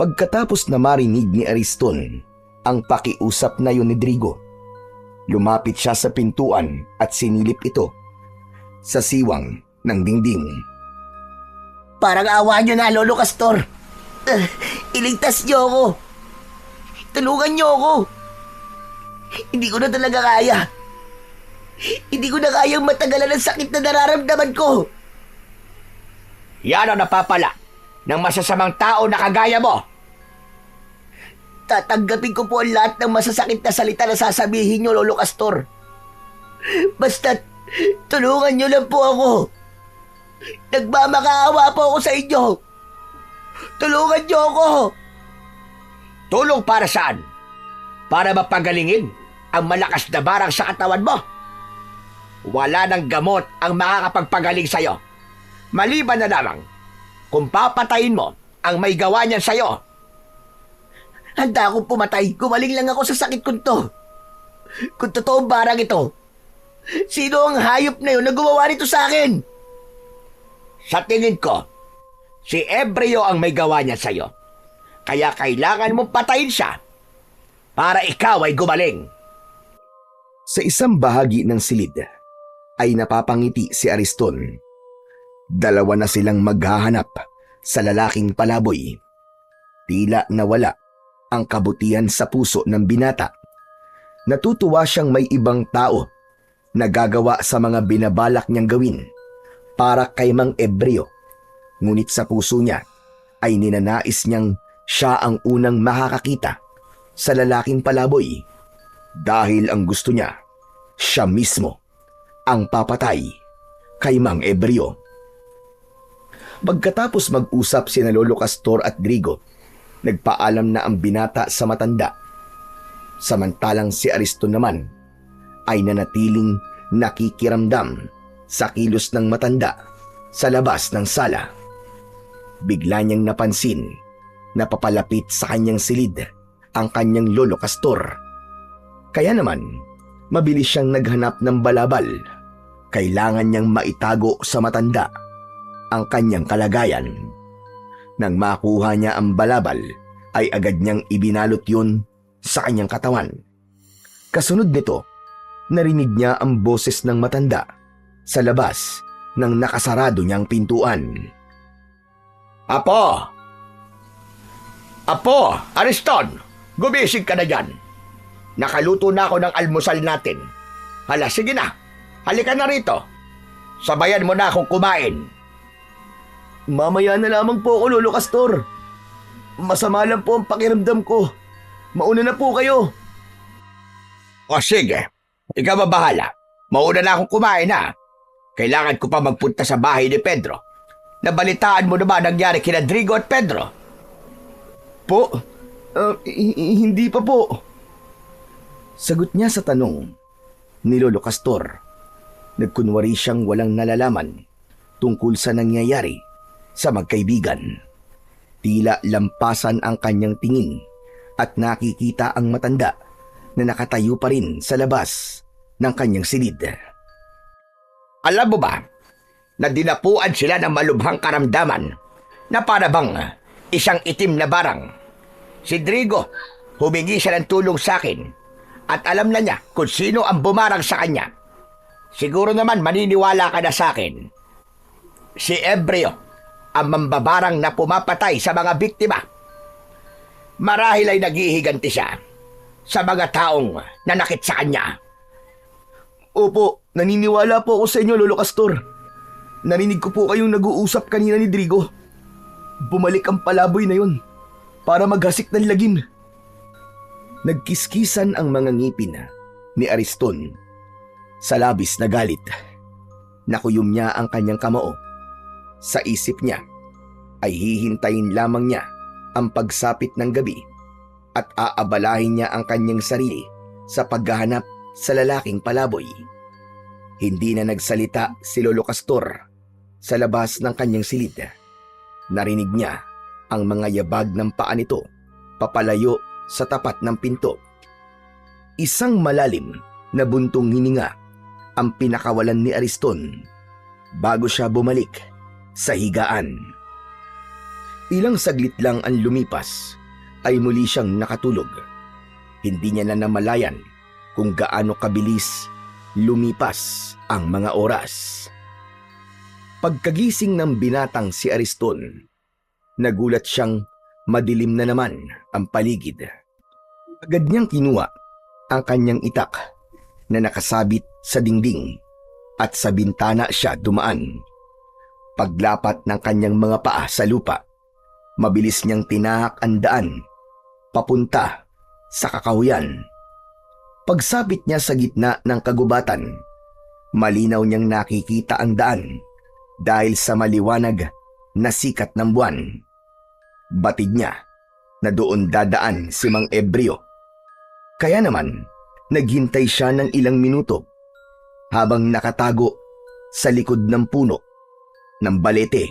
Pagkatapos na marinig ni Ariston ang pakiusap na yun ni Drigo, lumapit siya sa pintuan at sinilip ito sa siwang ng dingding. Parang awa nyo na, Lolo Castor. Iligtas nyo ako. Tulungan nyo ako. Hindi ko na talaga kaya. Hindi ko na kayang matagalan ang sakit na nararamdaman ko. Yan ang napapala ng masasamang tao na kagaya mo. Tatanggapin ko po ang lahat ng masasakit na salita na sasabihin nyo, Lolo Castor. Basta, tulungan nyo lang po ako. Nagmamakaawa po ako sa inyo. Tulungan nyo ako. Tulong para saan? Para mapagalingin ang malakas na barang sa katawan mo? Wala ng gamot ang makakapagpagaling sa'yo. Maliban na lamang kung papatayin mo ang may gawa niyan sa'yo. Handa akong pumatay. Gumaling lang ako sa sakit ko to. Kung totoong barang ito, sino ang hayop na yun na gumawa nito sa akin? Sa tingin ko, si Ebreo ang may gawa niyan sa'yo. Kaya kailangan mong patayin siya para ikaw ay gumaling. Sa isang bahagi ng silid ay napapangiti si Ariston. Dalawa na silang maghahanap sa lalaking palaboy. Tila nawala ang kabutihan sa puso ng binata. Natutuwa siyang may ibang tao na gagawa sa mga binabalak niyang gawin para kay Mang Ebreo. Ngunit sa puso niya ay ninanais niyang siya ang unang makakakita sa lalaking palaboy dahil ang gusto niya, siya mismo ang papatay kay Mang Ebreo. Pagkatapos mag-usap sina Lolo Castor at Drigo, nagpaalam na ang binata sa matanda. Samantalang si Ariston naman ay nanatiling nakikiramdam sa kilos ng matanda sa labas ng sala. Bigla niyang napansin na papalapit sa kanyang silid ang kanyang Lolo Castor. Kaya naman, mabilis siyang naghanap ng balabal. Kailangan niyang maitago sa matanda ang kanyang kalagayan. Nang makuha niya ang balabal, ay agad niyang ibinalot yun sa kanyang katawan. Kasunod nito, narinig niya ang boses ng matanda sa labas ng nakasarado niyang pintuan. Apo! Apo! Ariston! Gumising ka na dyan. Nakaluto na ako ng almusal natin. Hala, sige na. Halika na rito. Sabayan mo na akong kumain. Mamaya na lamang po ako, Lolo Castor. Masama lang po ang pakiramdam ko. Mauna na po kayo. O sige, ikaw mabahala. Mauna na akong kumain ha. Kailangan ko pa magpunta sa bahay ni Pedro. Nabalitaan mo na ba nangyari kina Drigo at Pedro? Po? Hindi pa po. Sagot niya sa tanong ni Lolo Castor. Nagkunwari siyang walang nalalaman tungkol sa nangyayari sa magkaibigan. Tila lampasan ang kanyang tingin at nakikita ang matanda na nakatayo pa rin sa labas ng kanyang silid. Alam mo ba na dinapuan sila ng malubhang karamdaman na para bang isang itim na barang? Si Drigo, humingi siya ng tulong sa akin at alam na niya kung sino ang bumarang sa kanya. Siguro naman maniniwala ka na sa akin. Si Ebreo, ang mambabarang na pumapatay sa mga biktima. Marahil ay naghihiganti siya sa mga taong nanakit sa kanya. Opo, naniniwala po ako sa inyo, Lolo Castor. Narinig ko po kayong nag-uusap kanina ni Drigo. Bumalik ang palaboy na yun para maghasik ng lagim. Nagkiskisan ang mga ngipin ni Ariston. Sa labis na galit, nakuyom niya ang kanyang kamao. Sa isip niya ay hihintayin lamang niya ang pagsapit ng gabi at aabalahin niya ang kanyang sarili sa paghahanap sa lalaking palaboy. Hindi na nagsalita si Lolo Castor sa labas ng kanyang silid. Narinig niya ang mga yabag ng paa nito papalayo sa tapat ng pinto. Isang malalim na buntong hininga ang pinakawalan ni Ariston bago siya bumalik sa higaan. Ilang saglit lang ang lumipas ay muli siyang nakatulog. Hindi niya na namalayan kung gaano kabilis lumipas ang mga oras. Pagkagising ng binatang si Ariston, nagulat siyang madilim na naman ang paligid. Agad niyang kinuha ang kanyang itak na nakasabit sa dingding at sa bintana siya dumaan. Paglapat ng kanyang mga paa sa lupa, mabilis niyang tinahak ang daan papunta sa kakahuyan. Pagsapit niya sa gitna ng kagubatan, malinaw niyang nakikita ang daan dahil sa maliwanag na sikat ng buwan. Batid niya na doon dadaan si Mang Ebreo. Kaya naman, naghintay siya ng ilang minuto habang nakatago sa likod ng puno ng balete.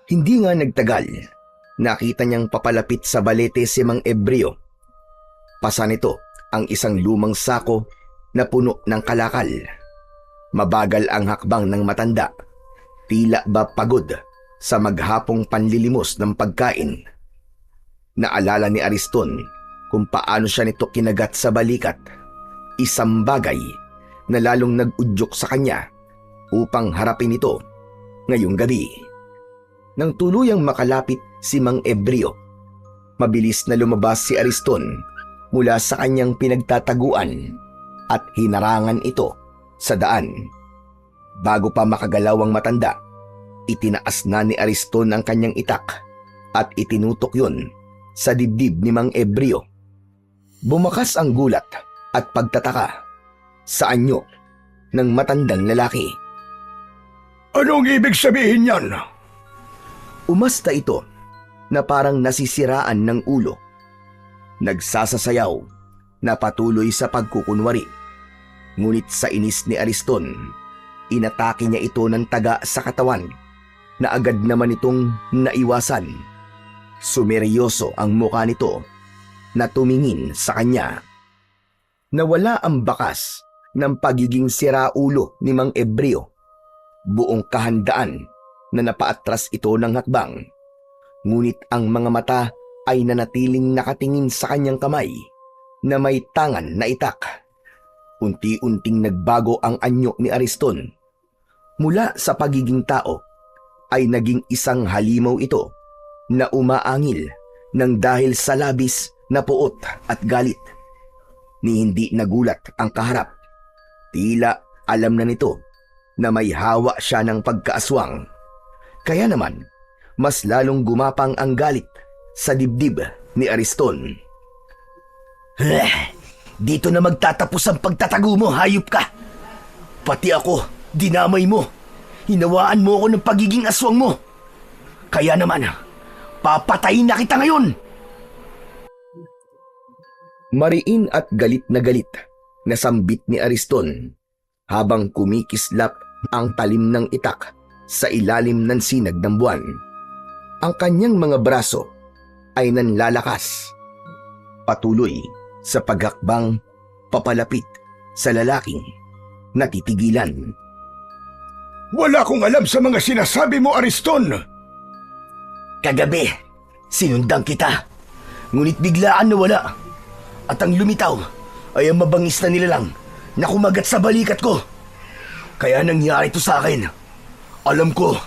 Hindi nga nagtagal, nakita niyang papalapit sa balete si Mang Ebreo. Pasa nito ang isang lumang sako na puno ng kalakal. Mabagal ang hakbang ng matanda, tila ba pagod sa maghapong panlilimos ng pagkain. Naalala ni Ariston kung paano siya nito kinagat sa balikat, isang bagay na lalong nag-udyok sa kanya upang harapin ito ngayong gabi. Nang tuluyang makalapit si Mang Ebreo, mabilis na lumabas si Ariston mula sa kanyang pinagtataguan at hinarangan ito sa daan. Bago pa makagalaw ang matanda, itinaas na ni Ariston ang kanyang itak at itinutok yun sa dibdib ni Mang Ebreo. Bumakas ang gulat at pagtataka sa anyo ng matandang lalaki. Anong ibig sabihin yan? Umasta ito na parang nasisiraan ng ulo. Nagsasasayaw na patuloy sa pagkukunwari. Ngunit sa inis ni Ariston, inatake niya ito ng taga sa katawan na agad naman itong naiwasan. Sumeryoso ang mukha nito na tumingin sa kanya. Nawala ang bakas ng pagiging siraulo ni Mang Ebreo. Buong kahandaan na napaatras ito ng hakbang. Ngunit ang mga mata ay nanatiling nakatingin sa kanyang kamay na may tangan na itak. Unti-unting nagbago ang anyo ni Ariston. Mula sa pagiging tao ay naging isang halimaw ito na umaangil ng dahil sa labis na puot at galit. Ni hindi nagulat ang kaharap. Tila alam na nito na may hawa siya ng pagkaaswang. Kaya naman, mas lalong gumapang ang galit sa dibdib ni Ariston. Dito na magtatapos ang pagtatago mo, hayop ka! Pati ako, dinamay mo. Hinawaan mo ako ng pagiging aswang mo. Kaya naman, papatayin na kita ngayon! Mariin at galit na sambit ni Ariston habang kumikislap ang talim ng itak sa ilalim ng sinag ng buwan. Ang kanyang mga braso ay nanlalakas. Patuloy sa paghakbang papalapit sa lalaking natitigilan. Wala akong alam sa mga sinasabi mo, Ariston. Kagabi, sinundan kita. Ngunit biglaan nawala. At ang lumitaw ay ang mabangis na nilalang na kumagat sa balikat ko. Kaya nangyari ito sa akin. Alam ko,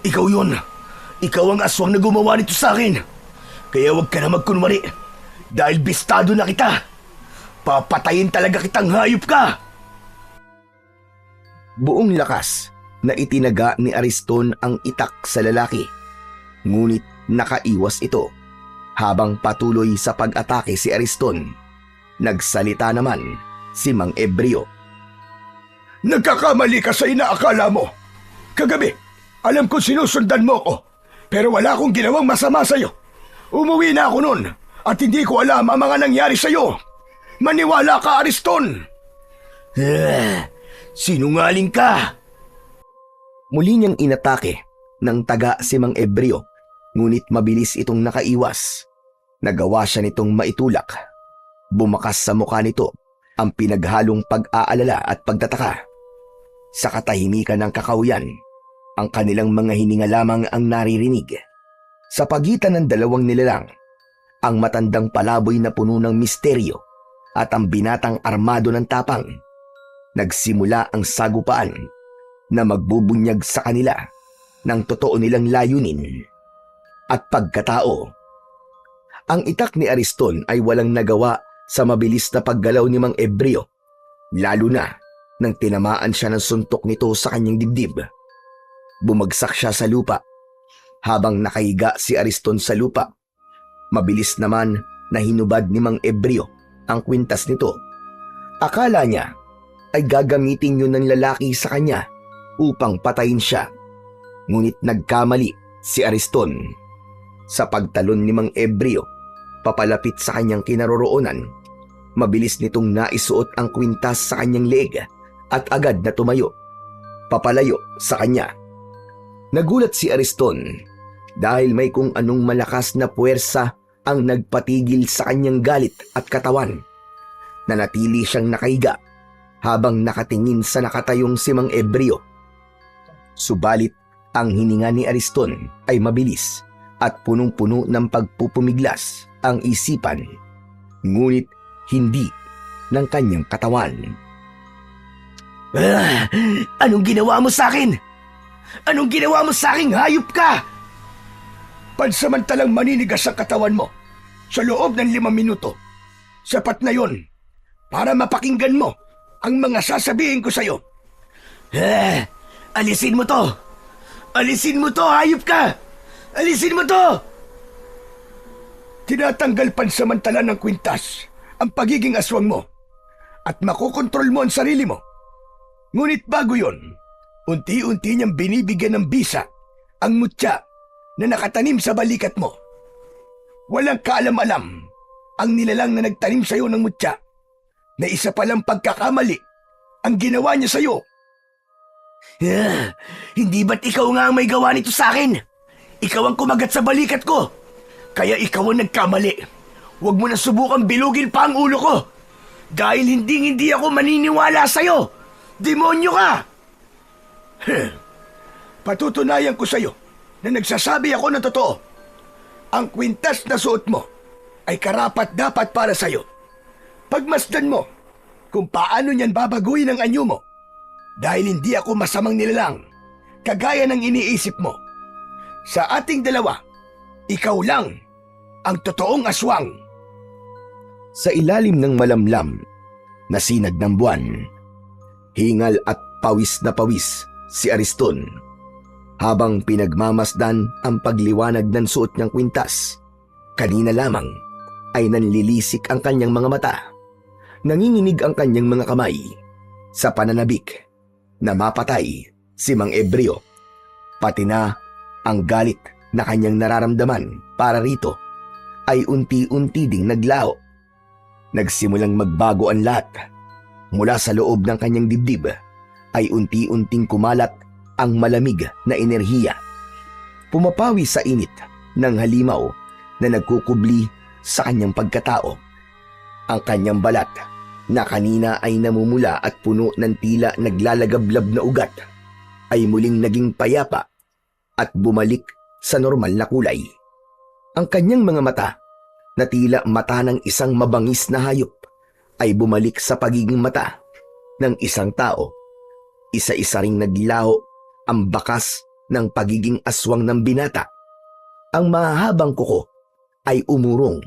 ikaw yun. Ikaw ang aswang na gumawa nito sa akin. Kaya huwag ka na magkunwari. Dahil bistado na kita. Papatayin talaga kitang hayop ka. Buong lakas na itinaga ni Ariston ang itak sa lalaki. Ngunit nakaiwas ito. Habang patuloy sa pag-atake si Ariston, nagsalita naman si Mang Ebreo. Nagkakamali ka sa inaakala mo. Kagabi, alam kong sinusundan mo ko, pero wala akong ginawang masama sa'yo. Umuwi na ako noon at hindi ko alam ang mga nangyari sa'yo. Maniwala ka, Ariston! Sinungaling ka! Muli niyang inatake ng taga si Mang Ebreo, ngunit mabilis itong nakaiwas. Nagawa siya nitong maitulak. Bumakas sa mukha nito ang pinaghalong pag-aalala at pagtataka. Sa katahimikan ng kakahuyan, ang kanilang mga hininga lamang ang naririnig. Sa pagitan ng dalawang nilalang, ang matandang palaboy na puno ng misteryo at ang binatang armado ng tapang. Nagsimula ang sagupaan na magbubunyag sa kanila ng totoo nilang layunin at pagkatao. Ang itak ni Ariston ay walang nagawa sa mabilis na paggalaw ni Mang Ebreo, lalo na nang tinamaan siya ng suntok nito sa kanyang dibdib. Bumagsak siya sa lupa. Habang nakahiga si Ariston sa lupa, mabilis naman na hinubad ni Mang Ebreo ang kwintas nito. Akala niya ay gagamitin yun ng lalaki sa kanya upang patayin siya. Ngunit nagkamali si Ariston. Sa pagtalon ni Mang Ebreo papalapit sa kanyang kinaroroonan, mabilis nitong naisuot ang kwintas sa kanyang leeg at agad na tumayo, papalayo sa kanya. Nagulat si Ariston dahil may kung anong malakas na puwersa ang nagpatigil sa kanyang galit at katawan. Nanatili siyang nakahiga habang nakatingin sa nakatayong si Mang Ebreo. Subalit ang hininga ni Ariston ay mabilis at punong-puno ng pagpupumiglas ang isipan, ngunit hindi ng kanyang katawan. Anong ginawa mo sa akin? Anong ginawa mo sa akin, hayop ka? Pansamantalang maninigas ang katawan mo sa loob ng 5 minuto. Sapat na yon para mapakinggan mo ang mga sasabihin ko sa'yo. Alisin mo to! Alisin mo to, hayop ka! Alisin mo to! Tinatanggal pansamantala ng kwintas ang pagiging aswang mo at makokontrol mo ang sarili mo. Ngunit bago yon, unti-unti niyang binibigyan ng bisa ang mutya na nakatanim sa balikat mo. Walang kaalam-alam ang nilalang na nagtanim sa'yo ng mutya na isa palang pagkakamali ang ginawa niya sa'yo. Hindi ba't ikaw nga ang may gawa nito sa akin? Ikaw ang kumagat sa balikat ko. Kaya ikaw ang nagkamali. Huwag mo na subukang bilugin pa ang ulo ko. Dahil hindi ako maniniwala sa'yo. Demonyo ka! Patutunayan ko sa'yo na nagsasabi ako ng totoo. Ang kwintas na suot mo ay karapat-dapat para sa'yo. Pagmasdan mo kung paano niyan babaguhin ang anyo mo. Dahil hindi ako masamang nilalang, kagaya ng iniisip mo. Sa ating dalawa, ikaw lang ang totoong aswang. Sa ilalim ng malamlam na sinag ng buwan, hingal at pawis na pawis si Ariston habang pinagmamasdan ang pagliwanag ng suot niyang kwintas. Kanina lamang ay nanlilisik ang kanyang mga mata. Nanginginig ang kanyang mga kamay sa pananabik na mapatay si Mang Ebreo. Pati na ang galit na kanyang nararamdaman para rito ay unti-unti ding naglaho. Nagsimulang magbago ang lahat. Mula sa loob ng kanyang dibdib ay unti-unting kumalat ang malamig na enerhiya. Pumapawi sa init ng halimaw na nagkukubli sa kanyang pagkatao. Ang kanyang balat na kanina ay namumula at puno ng tila naglalagablab na ugat ay muling naging payapa at bumalik sa normal na kulay. Ang kanyang mga mata na tila mata ng isang mabangis na hayop ay bumalik sa pagiging mata ng isang tao. Isa-isa ring naglaho ang bakas ng pagiging aswang ng binata. Ang mahahabang kuko ay umurong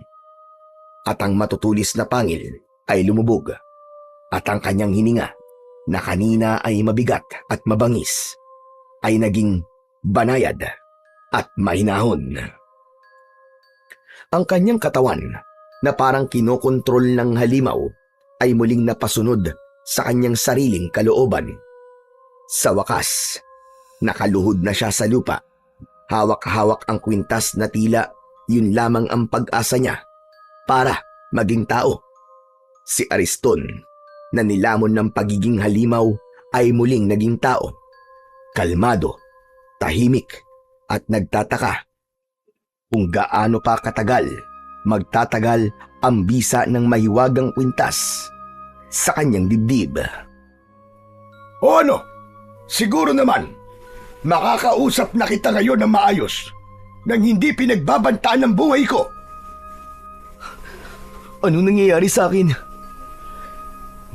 at ang matutulis na pangil ay lumubog at ang kanyang hininga na kanina ay mabigat at mabangis ay naging banayad at mahinahon. Ang kanyang katawan na parang kinokontrol ng halimaw ay muling napasunod sa kanyang sariling kalooban. Sa wakas, nakaluhod na siya sa lupa. Hawak-hawak ang kwintas na tila yun lamang ang pag-asa niya para maging tao. Si Ariston, na nilamon ng pagiging halimaw, ay muling naging tao. Kalmado, tahimik, at nagtataka kung gaano pa katagal magtatagal ang bisa ng mahiwagang kwintas sa kanyang dibdib. O ano? Siguro naman, makakausap na kita ngayon ng maayos nang hindi pinagbabantaan ng buhay ko. Anong nangyayari sa akin?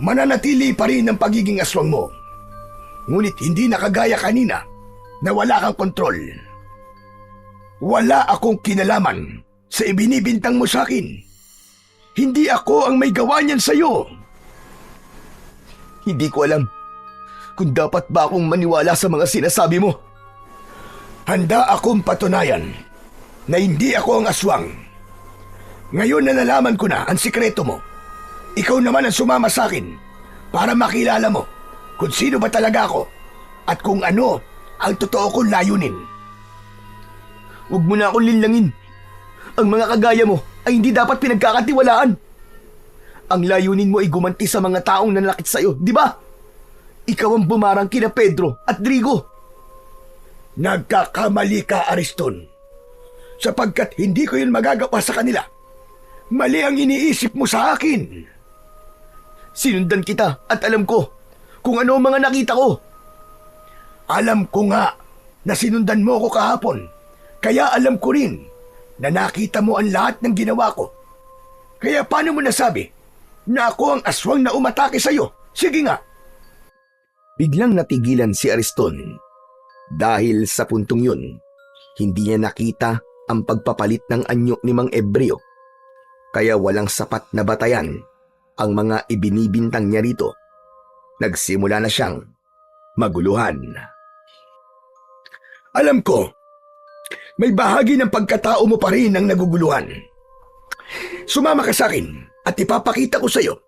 Mananatili pa rin ang pagiging aswang mo. Ngunit hindi na kagaya kanina na wala kang kontrol. Wala akong kinalaman sa ibinibintang mo sa akin. Hindi ako ang may gawa niyan sa'yo. Hindi ko alam kung dapat ba akong maniwala sa mga sinasabi mo. Handa akong patunayan na hindi ako ang aswang. Ngayon na nalaman ko na ang sikreto mo, ikaw naman ang sumama sa akin para makilala mo kung sino ba talaga ako at kung ano ang totoo kong layunin. Huwag mo na akong linlangin. Ang mga kagaya mo ay hindi dapat pinagkakatiwalaan. Ang layunin mo ay gumanti sa mga taong nanakit sa'yo, di ba? Ikaw ang bumarang kina Pedro at Drigo. Nagkakamali ka, Ariston. Sapagkat hindi ko yun magagawa sa kanila. Mali ang iniisip mo sa akin. Sinundan kita at alam ko kung ano ang mga nakita ko. Alam ko nga na sinundan mo ko kahapon. Kaya alam ko rin na nakita mo ang lahat ng ginawa ko. Kaya paano mo nasabi na ako ang aswang na umatake sa'yo? Sige nga. Biglang natigilan si Ariston. Dahil sa puntong yun, hindi niya nakita ang pagpapalit ng anyo ni Mang Ebreo. Kaya walang sapat na batayan ang mga ibinibintang niya rito. Nagsimula na siyang maguluhan. Alam ko, may bahagi ng pagkatao mo pa rin ang naguguluhan. Sumama ka sa akin at ipapakita ko sa iyo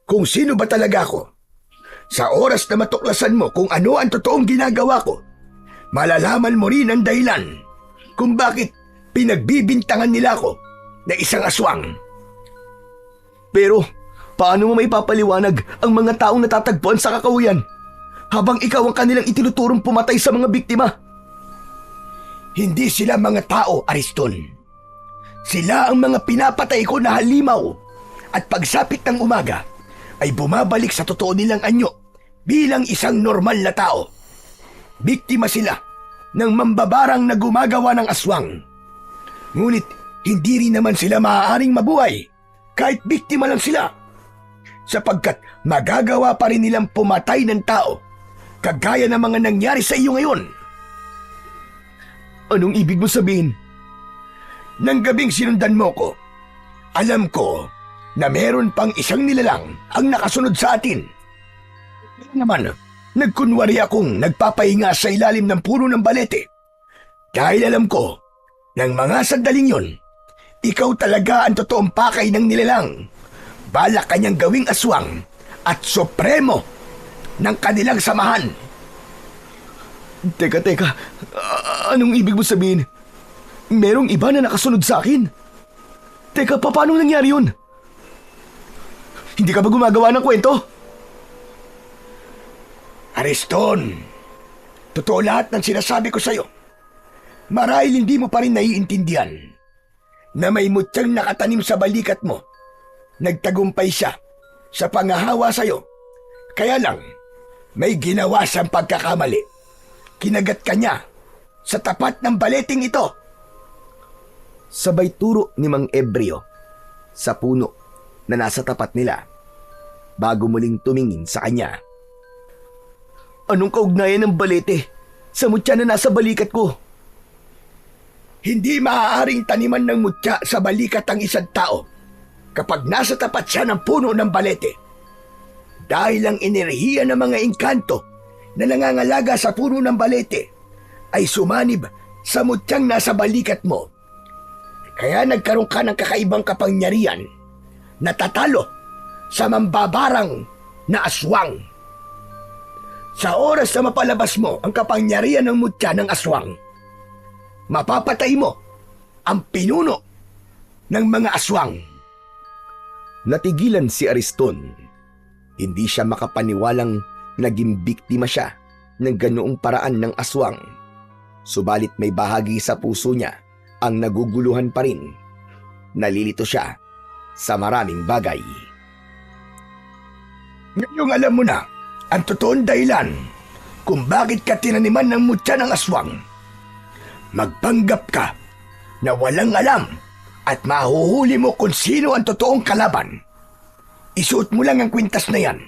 kung sino ba talaga ako. Sa oras na matuklasan mo kung ano ang totoong ginagawa ko, malalaman mo rin ang dahilan kung bakit pinagbibintangan nila ako na isang aswang. Pero, paano mo maipapaliwanag ang mga taong natatagpuan sa kakahuyan habang ikaw ang kanilang itinuturong pumatay sa mga biktima? Hindi sila mga tao, Ariston. Sila ang mga pinapatay ko na halimaw at pagsapit ng umaga ay bumabalik sa totoo nilang anyo bilang isang normal na tao. Biktima sila ng mambabarang na gumagawa ng aswang. Ngunit hindi rin naman sila maaaring mabuhay kahit biktima lang sila, sapagkat magagawa pa rin nilang pumatay ng tao kagaya ng mga nangyari sa iyo ngayon. Anong ibig mo sabihin? Nang gabing sinundan mo ko, alam ko na meron pang isang nilalang ang nakasunod sa atin. Kaya naman, nagkunwari akong nagpapahinga sa ilalim ng puno ng balete. Dahil alam ko, ng mga sandaling yon, ikaw talaga ang totoong pakay ng nilalang. Balak kanyang gawing aswang at supremo ng kanilang samahan. Teka, anong ibig mo sabihin? Merong iba na nakasunod sa akin? Teka, paano nangyari yun? Hindi ka ba gumagawa ng kwento? Ariston, totoo lahat ng sinasabi ko sa'yo. Marahil hindi mo pa rin naiintindihan na may mutyang nakatanim sa balikat mo. Nagtagumpay siya sa pangahawa sa'yo. Kaya lang, may ginawa siyang pagkakamali. Kinagat ka niya sa tapat ng baleting ito. Sabay turo ni Mang Ebreo sa puno na nasa tapat nila bago muling tumingin sa kanya. Anong kaugnayan ng balete sa mutya na nasa balikat ko? Hindi maaaring taniman ng mutya sa balikat ang isang tao kapag nasa tapat siya ng puno ng balete. Dahil ang enerhiya ng mga engkanto na nangangalaga sa puno ng balete ay sumanib sa mutyang nasa balikat mo. Kaya nagkaroon ka ng kakaibang kapangyarihan na tatalo sa mambabarang na aswang. Sa oras na mapalabas mo ang kapangyarihan ng mutya ng aswang, mapapatay mo ang pinuno ng mga aswang. Natigilan si Ariston. Hindi siya makapaniwalang naging biktima siya ng ganoong paraan ng aswang. Subalit may bahagi sa puso niya ang naguguluhan pa rin. Nalilito siya sa maraming bagay. Ngayong alam mo na ang totoong dahilan kung bakit ka tinaniman ng mutya ng aswang. Magpanggap ka na walang alam at mahuhuli mo kung sino ang totoong kalaban. Isuot mo lang ang kwintas na yan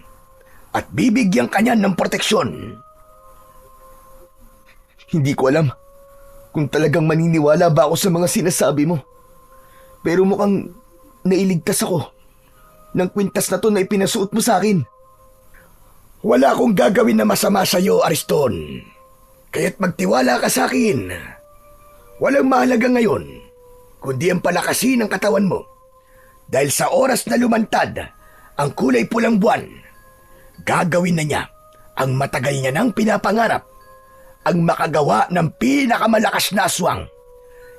at bibigyan ka niyan ng proteksyon. Hindi ko alam kung talagang maniniwala ba ako sa mga sinasabi mo. Pero mukhang nailigtas ako ng kwintas na to na ipinasuot mo sa akin. Wala akong gagawin na masama sa iyo, Ariston. Kaya't magtiwala ka sa akin. Walang mahalaga ngayon, kundi ang palakasin ng katawan mo. Dahil sa oras na lumantad ang kulay pulang buwan, gagawin na niya ang matagal niya nang pinapangarap, ang makagawa ng pinakamalakas na aswang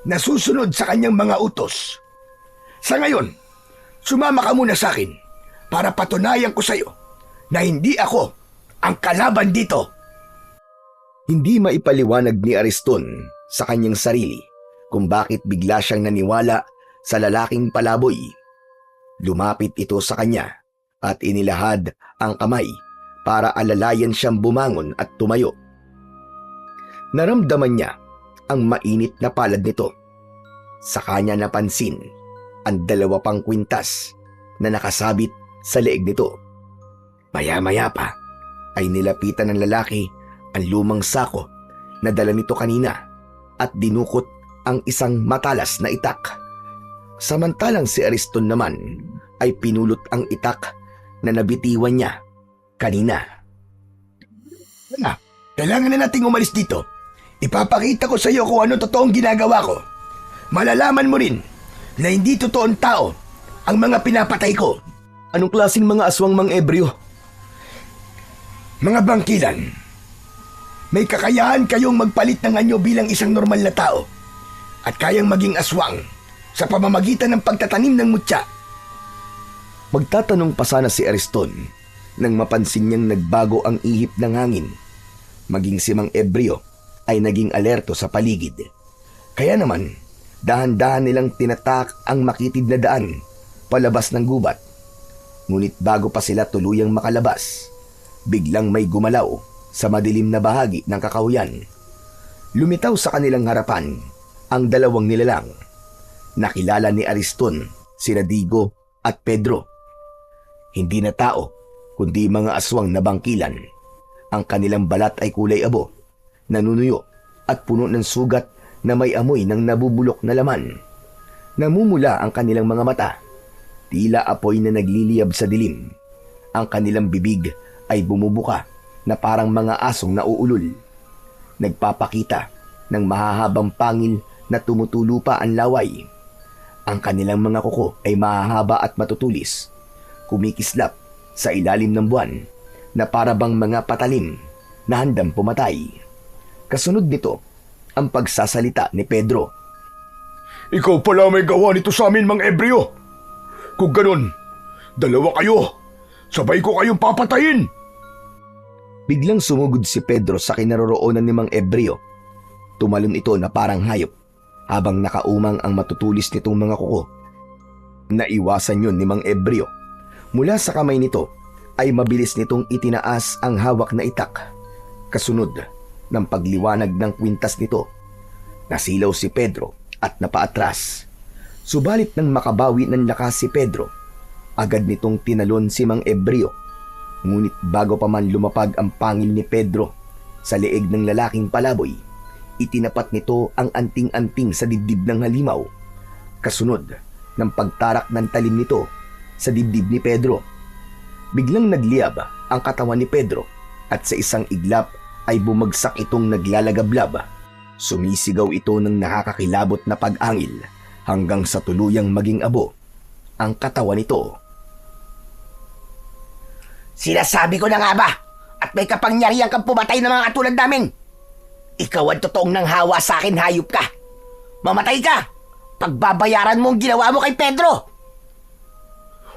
na susunod sa kanyang mga utos. Sa ngayon, sumama ka muna sa akin para patunayan ko sa iyo na hindi ako ang kalaban dito. Hindi maipaliwanag ni Ariston sa kanyang sarili kung bakit bigla siyang naniwala sa lalaking palaboy. Lumapit ito sa kanya at inilahad ang kamay para alalayan siyang bumangon at tumayo. Naramdaman niya ang mainit na palad nito. Sa kanya napansin ang 2 pang kwintas na nakasabit sa leeg nito. Maya-maya pa, ay nilapitan ng lalaki ang lumang sako na dala nito kanina at dinukot ang isang matalas na itak. Samantalang si Ariston naman ay pinulot ang itak na nabitiwan niya kanina. Kailangan na nating umalis dito. Ipapakita ko sa iyo kung ano totoong ginagawa ko. Malalaman mo rin na hindi totoong tao ang mga pinapatay ko. Anong klaseng mga aswang, Mang Ebreo? Mga bangkilan, may kakayahan kayong magpalit ng anyo bilang isang normal na tao at kayang maging aswang sa pamamagitan ng pagtatanim ng mutya. Magtatanong pa sana si Ariston nang mapansin niyang nagbago ang ihip ng hangin. Maging si Mang Ebreo ay naging alerto sa paligid. Kaya naman, dahan-dahan nilang tinatak ang makitid na daan palabas ng gubat. Ngunit bago pa sila tuluyang makalabas, biglang may gumalaw sa madilim na bahagi ng kakahuyan. Lumitaw sa kanilang harapan ang dalawang nilalang. Nakilala ni Ariston sina Digo at Pedro. Hindi na tao, kundi mga aswang na bangkilan. Ang kanilang balat ay kulay abo, nanunuyo at puno ng sugat na may amoy ng nabubulok na laman. Namumula ang kanilang mga mata, tila apoy na nagliliyab sa dilim. Ang kanilang bibig ay bumubuka na parang mga asong nauulol. Nagpapakita ng mahahabang pangil na tumutulo pa ang laway. Ang kanilang mga kuko ay mahahaba at matutulis, kumikislap sa ilalim ng buwan na parabang mga patalim na handang pumatay. Kasunod nito ang pagsasalita ni Pedro. Ikaw pala may gawa nito sa amin, Mang Ebreo. Kung ganun, dalawa kayo. Sabay ko kayong papatayin. Biglang sumugod si Pedro sa kinaroroonan ni Mang Ebreo. Tumalon ito na parang hayop habang nakaumang ang matutulis nitong mga kuko. Naiwasan yun ni Mang Ebreo. Mula sa kamay nito ay mabilis nitong itinaas ang hawak na itak. Kasunod ng pagliwanag ng kwintas nito, nasilaw si Pedro at napaatras. Subalit nang makabawi ng lakas si Pedro, agad nitong tinalon si Mang Ebreo. Ngunit bago pa man lumapag ang pangil ni Pedro sa leeg ng lalaking palaboy, itinapat nito ang anting-anting sa dibdib ng halimaw. Kasunod ng pagtarak ng talim nito sa dibdib ni Pedro. Biglang nagliyab ang katawan ni Pedro at sa isang iglap ay bumagsak itong naglalagablab. Sumisigaw ito ng nakakakilabot na pag-angil hanggang sa tuluyang maging abo ang katawan nito. Sinasabi ko na nga ba at may kapangyarihan kang pumatay ng mga katulad namin? Ikaw ang totoong nanghawa sa akin, hayop ka. Mamatay ka! Pagbabayaran mo ang ginawa mo kay Pedro!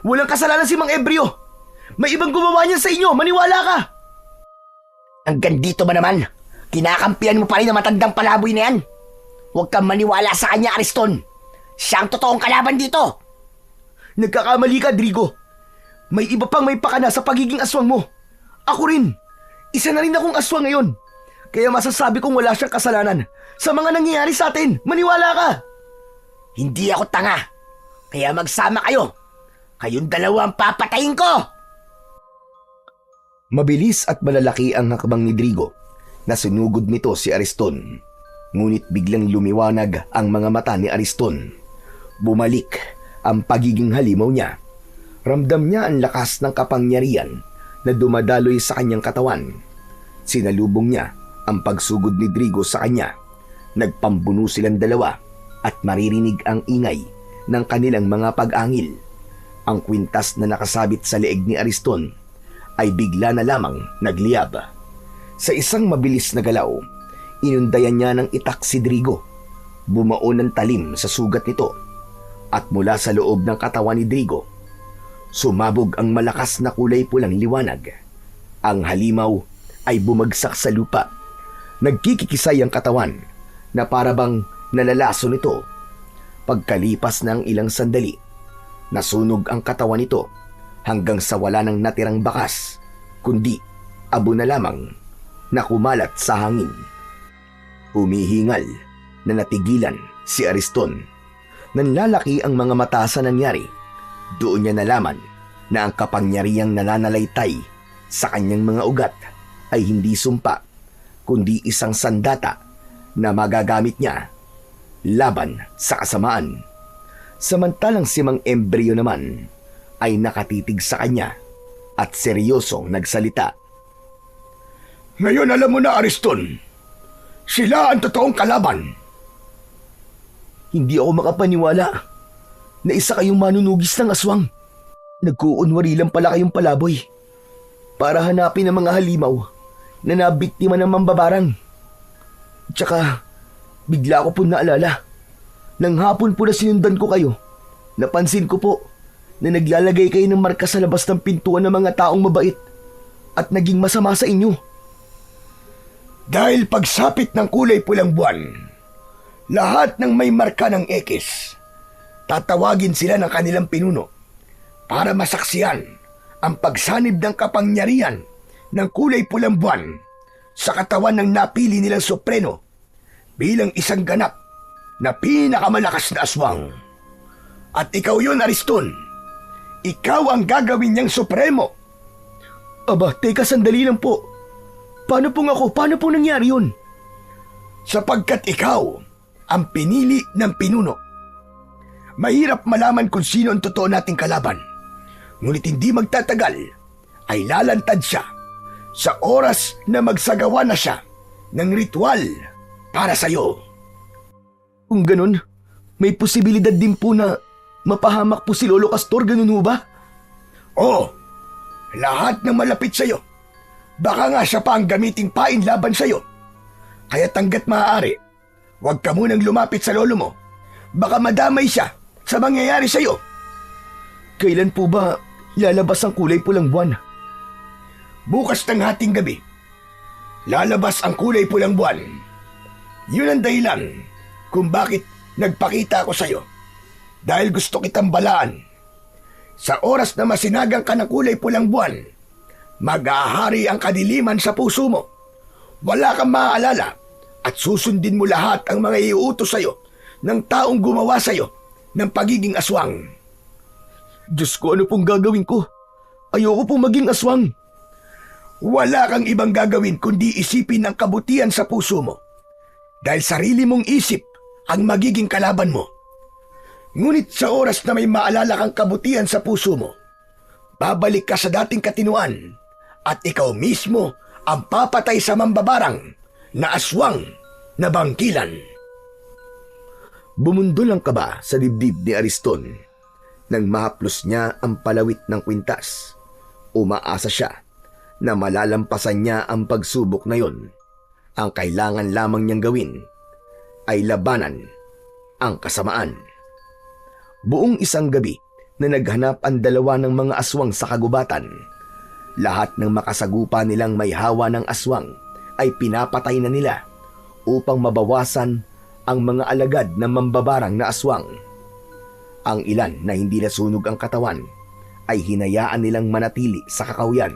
Walang kasalanan si Mang Ebreo. May ibang gumawa niya sa inyo, maniwala ka! Hanggang dito ba naman? Kinakampihan mo pa rin ang matandang palaboy na yan? Huwag kang maniwala sa kanya, Ariston. Siya ang totoong kalaban dito. Nagkakamali ka, Drigo. May iba pang may pakana sa pagiging aswang mo. Ako rin. Isa na rin akong aswang ngayon. Kaya masasabi kong wala siyang kasalanan sa mga nangyayari sa atin. Maniwala ka! Hindi ako tanga. Kaya magsama kayo. Kayong dalawa ang papatayin ko! Mabilis at malalaki ang hakbang ni Drigo na sinugod nito si Ariston. Ngunit biglang lumiwanag ang mga mata ni Ariston. Bumalik ang pagiging halimaw niya. Ramdam niya ang lakas ng kapangyarihan na dumadaloy sa kanyang katawan. Sinalubong niya ang pagsugod ni Drigo sa kanya. Nagpambuno silang dalawa at maririnig ang ingay ng kanilang mga pag-angil. Ang kwintas na nakasabit sa leeg ni Ariston ay bigla na lamang nagliyab. Sa isang mabilis na galaw, inundayan niya ng itak si Drigo. Bumao ng talim sa sugat nito at mula sa loob ng katawan ni Drigo, sumabog ang malakas na kulay pulang liwanag. Ang halimaw ay bumagsak sa lupa. Nagkikikisay ang katawan na parabang nalalaso nito. Pagkalipas ng ilang sandali, nasunog ang katawan nito hanggang sa wala nang natirang bakas, kundi abo na lamang na kumalat sa hangin. Humihingal na natigilan si Ariston. Nanlalaki ang mga mata sa nangyari. Doon niya nalaman na ang kapangyarihang nananalaytay Sa kanyang mga ugat ay hindi sumpa, kundi isang sandata na magagamit niya laban sa kasamaan. Samantalang si Mang Embryo naman ay nakatitig sa kanya at seryosong nagsalita. Ngayon alam mo na, Ariston. Sila ang totoong kalaban. Hindi ako makapaniwala na isa kayong manunugis ng aswang. Nagkuunwari lang pala kayong palaboy para hanapin ang mga halimaw na nabiktima ng mambabarang. Tsaka, bigla ko po naalala. Nang hapon po na sinundan ko kayo, napansin ko po na naglalagay kayo ng marka sa labas ng pintuan ng mga taong mabait at naging masama sa inyo. Dahil pagsapit ng kulay pulang buwan, lahat ng may marka ng X, tatawagin sila ng kanilang pinuno para masaksiyan ang pagsanib ng kapangyarihan ng kulay pulang buwan sa katawan ng napili nilang Supremo bilang isang ganap na pinakamalakas na aswang. At ikaw yun, Ariston. Ikaw ang gagawin niyang Supremo. Aba, teka sandali lang po. Paano pong ako? Paano pong nangyari yun? Sapagkat ikaw ang pinili ng pinuno. Mahirap malaman kung sino ang totoo nating kalaban. Ngunit hindi magtatagal ay lalantad siya sa oras na magsagawa na siya ng ritual para sa'yo. Kung ganun, may posibilidad din po na mapahamak po si Lolo Castor, ganun ho ba? Oo, lahat ng malapit sa'yo. Baka nga siya pa ang gamiting pain laban sa'yo. Kaya hangga't maaari, huwag ka munang lumapit sa lolo mo. Baka madamay siya sa mangyayari sa'yo. Kailan po ba lalabas ang kulay pulang buwan? Bukas ng hating gabi, lalabas ang kulay pulang buwan. Yun ang dahilan kung bakit nagpakita ako sa'yo. Dahil gusto kitang balaan. Sa oras na masinagang ka ng kulay pulang buwan, mag-ahari ang kadiliman sa puso mo. Wala kang maaalala at susundin mo lahat ang mga iuutos sa'yo ng taong gumawa sa'yo ng pagiging aswang. Diyos ko, ano pong gagawin ko? Ayoko pong maging aswang. Wala kang ibang gagawin kundi isipin ang kabutihan sa puso mo. Dahil sarili mong isip ang magiging kalaban mo. Ngunit sa oras na may maalala kang kabutihan sa puso mo, babalik ka sa dating katinuan at ikaw mismo ang papatay sa mambabarang na aswang na bangkilan. Bumundol ang kaba sa dibdib ni Ariston nang mahaplos niya ang palawit ng kwintas. Umaasa siya na malalampasan niya ang pagsubok na yon. Ang kailangan lamang niyang gawin ay labanan ang kasamaan. Buong isang gabi na naghanap ang dalawa ng mga aswang sa kagubatan. Lahat ng makasagupa nilang may hawa ng aswang ay pinapatay na nila upang mabawasan ang mga alagad ng mambabarang na aswang. Ang ilan na hindi nasunog ang katawan ay hinayaan nilang manatili sa kakawyan.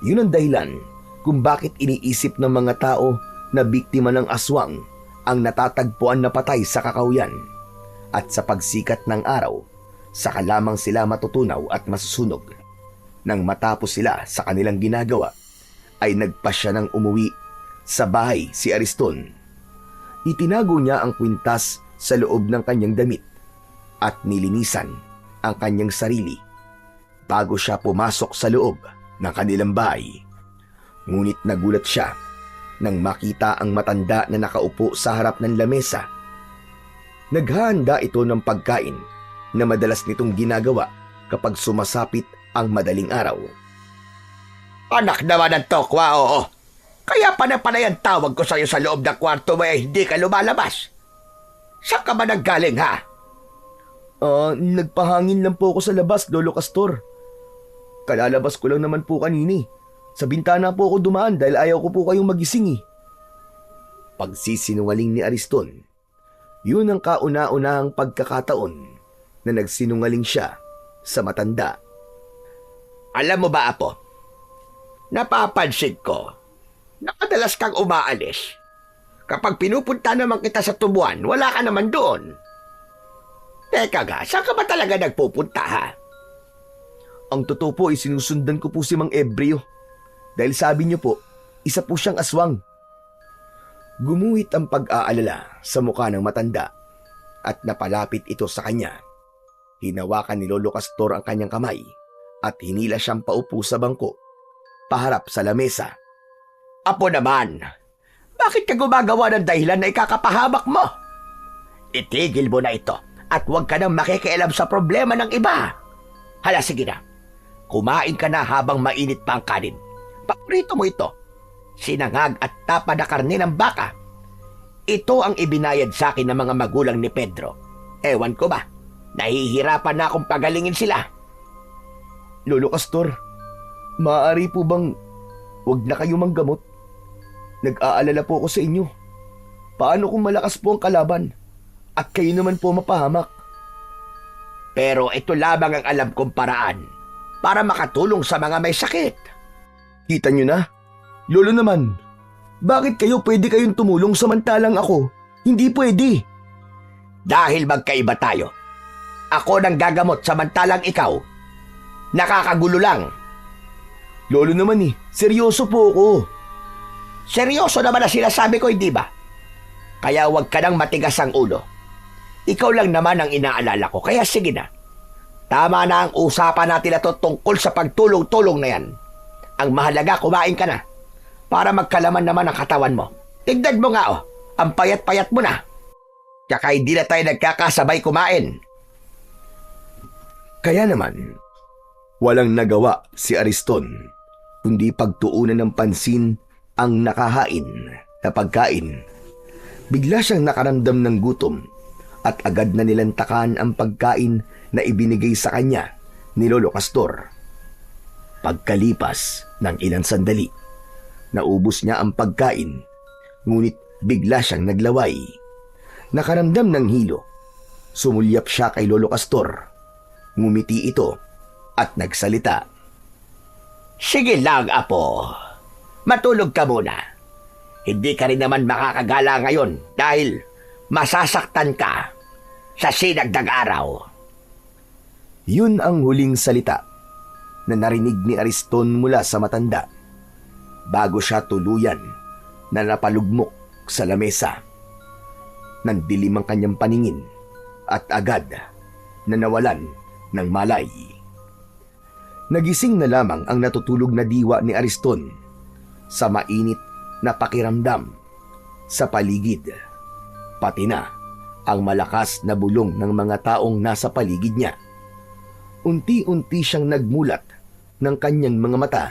Yun ang dahilan kung bakit iniisip ng mga tao na biktima ng aswang ang natatagpuan na patay sa kakawyan. At sa pagsikat ng araw, saka lamang sila matutunaw at masusunog. Nang matapos sila sa kanilang ginagawa, ay nagpasya ng umuwi sa bahay si Ariston. Itinago niya ang kwintas sa loob ng kanyang damit at nilinisan ang kanyang sarili bago siya pumasok sa loob ng kanilang bahay. Ngunit nagulat siya nang makita ang matanda na nakaupo sa harap ng lamesa. Naghahanda ito ng pagkain na madalas nitong ginagawa kapag sumasapit ang madaling araw. Anak naman ng tokwa, oo. Kaya panay ang tawag ko sa'yo sa loob ng kwarto mo hindi ka lumalabas. Saan ka ba naggaling, ha? Nagpahangin lang po ako sa labas, Lolo Castor. Kalalabas ko lang naman po kanini. Sa bintana po ako dumaan dahil ayaw ko po kayong magising eh. Pagsisinungaling ni Ariston. Yun ang kauna-unahang pagkakataon na nagsinungaling siya sa matanda. Alam mo ba, Apo? Napapansin ko na madalas kang umaalis. Kapag pinupunta naman kita sa tubuan, wala ka naman doon. Teka ga, saan ka ba talaga nagpupunta, ha? Ang totoo po ay sinusundan ko po si Mang Ebryo. Dahil sabi niyo po, isa po siyang aswang. Gumuhit ang pag-aalala sa mukha ng matanda at napalapit ito sa kanya. Hinawakan ni Lolo Castor ang kanyang kamay at hinila siyang paupo sa bangko, paharap sa lamesa. Apo naman, bakit ka gumagawa ng dahilan na ikakapahamak mo? Itigil mo na ito at huwag ka nang makikialam sa problema ng iba. Hala, sige na. Kumain ka na habang mainit pa ang kanin. Paborito mo ito. Sinangag at tapa na karne ng baka. Ito ang ibinayad sa akin ng mga magulang ni Pedro. Ewan ko ba, nahihirapan na akong pagalingin sila. Lolo Castor, maaari po bang wag na kayo manggamot? Nag-aalala po ako sa inyo. Paano kung malakas po ang kalaban at kayo naman po mapahamak? Pero ito lamang ang alam kong paraan para makatulong sa mga may sakit. Kita nyo na? Lolo naman, bakit pwede kayong tumulong samantalang ako? Hindi pwede. Dahil magkaiba tayo. Ako nang gagamot samantalang ikaw. Nakakagulo lang. Lolo naman seryoso po ako. Seryoso naman ang sinasabi ko, hindi ba? Kaya huwag ka nang matigas ang ulo. Ikaw lang naman ang inaalala ko, kaya sige na. Tama na ang usapan natin na to tungkol sa pagtulong-tulong na yan. Ang mahalaga, kumain ka na. Para magkalaman naman ang katawan mo. Tignan mo nga ang payat-payat mo na. Tsaka hindi na tayo nagkakasabay kumain. Kaya naman, walang nagawa si Ariston kundi pagtuunan ng pansin ang nakahain na pagkain. Bigla siyang nakaramdam ng gutom at agad na nilantakan ang pagkain na ibinigay sa kanya ni Lolo Castor. Pagkalipas ng ilang sandali, naubos niya ang pagkain, ngunit bigla siyang naglaway. Nakaramdam ng hilo. Sumulyap siya kay Lolo Castor. Ngumiti ito at nagsalita. Sige lang, Apo. Matulog ka muna. Hindi ka rin naman makakagala ngayon dahil masasaktan ka sa sinagdag araw. Yun ang huling salita na narinig ni Ariston mula sa matanda bago siya tuluyan na napalugmok sa lamesa. Nandilim ang kanyang paningin at agad na nawalan ng malay. Nagising na lamang ang natutulog na diwa ni Ariston sa mainit na pakiramdam sa paligid, pati na ang malakas na bulong ng mga taong nasa paligid niya. Unti-unti siyang nagmulat ng kanyang mga mata.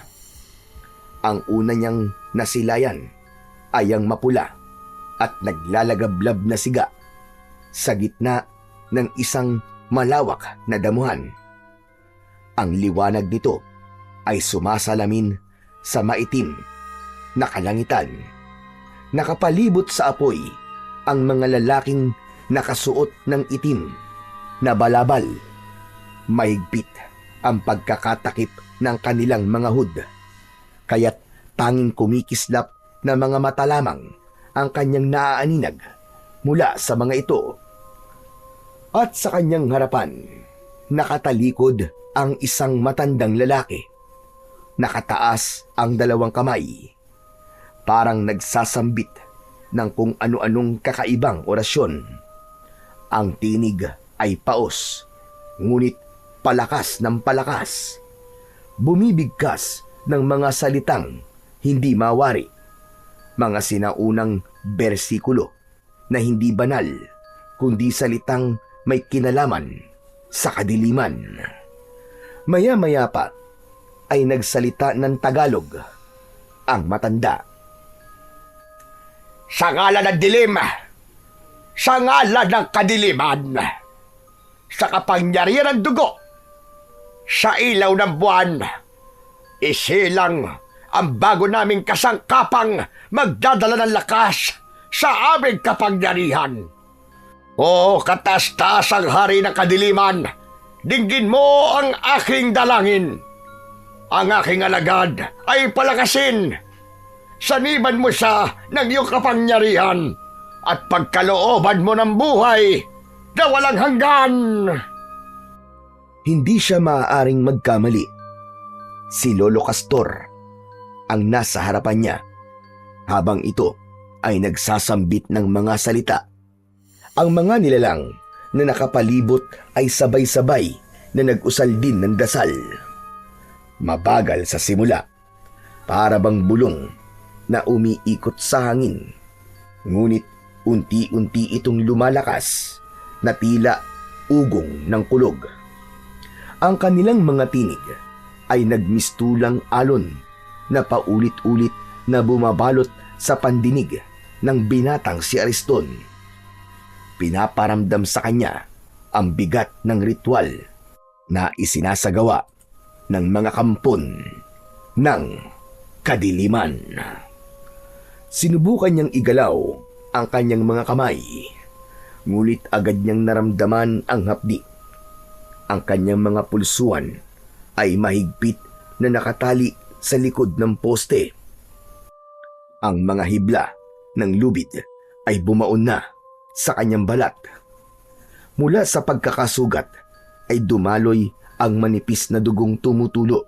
Ang una niyang nasilayan ay ang mapula at naglalagablab na siga sa gitna ng isang malawak na damuhan. Ang liwanag nito ay sumasalamin sa maitim na kalangitan. Nakapalibot sa apoy ang mga lalaking nakasuot ng itim na balabal. Mahigpit ang pagkakatakip ng kanilang mga hood, kaya't tanging kumikislap na mga mata lamang ang kanyang naaaninag mula sa mga ito. At sa kanyang harapan, nakatalikod ang isang matandang lalaki. Nakataas ang dalawang kamay, parang nagsasambit ng kung ano-anong kakaibang orasyon. Ang tinig ay paos, ngunit palakas ng palakas. Bumibigkas ng mga salitang hindi mawari, mga sinaunang bersikulo na hindi banal, kundi salitang may kinalaman sa kadiliman. Maya-maya pa ay nagsalita ng Tagalog ang matanda. Sa ngalan ng dilim, sa ngalan ng kadiliman, sa kapangyarihan ng dugo, sa ilaw ng buwan, isilang ang bago naming kasangkapang magdadala ng lakas sa aming kapangyarihan. O katastasang hari ng kadiliman, dinggin mo ang aking dalangin. Ang aking alagad ay palakasin. Saniban mo siya ng iyong kapangyarihan at pagkalooban mo ng buhay na walang hanggan. Hindi siya maaaring magkamali. Si Lolo Castor ang nasa harapan niya, habang ito ay nagsasambit ng mga salita. Ang mga nilalang na nakapalibot ay sabay-sabay na nag-usal din ng dasal. Mabagal sa simula, para bang bulong na umiikot sa hangin. Ngunit unti-unti itong lumalakas na tila ugong ng kulog. Ang kanilang mga tinig ay nagmistulang alon na paulit-ulit na bumabalot sa pandinig ng binatang si Ariston. Pinaparamdam sa kanya ang bigat ng ritual na isinasagawa ng mga kampon ng kadiliman. Sinubukan niyang igalaw ang kanyang mga kamay, ngulit agad niyang naramdaman ang hapdi. Ang kanyang mga pulsuan ay mahigpit na nakatali sa likod ng poste. Ang mga hibla ng lubid ay bumaon na sa kanyang balat. Mula sa pagkakasugat ay dumaloy ang manipis na dugong tumutulo,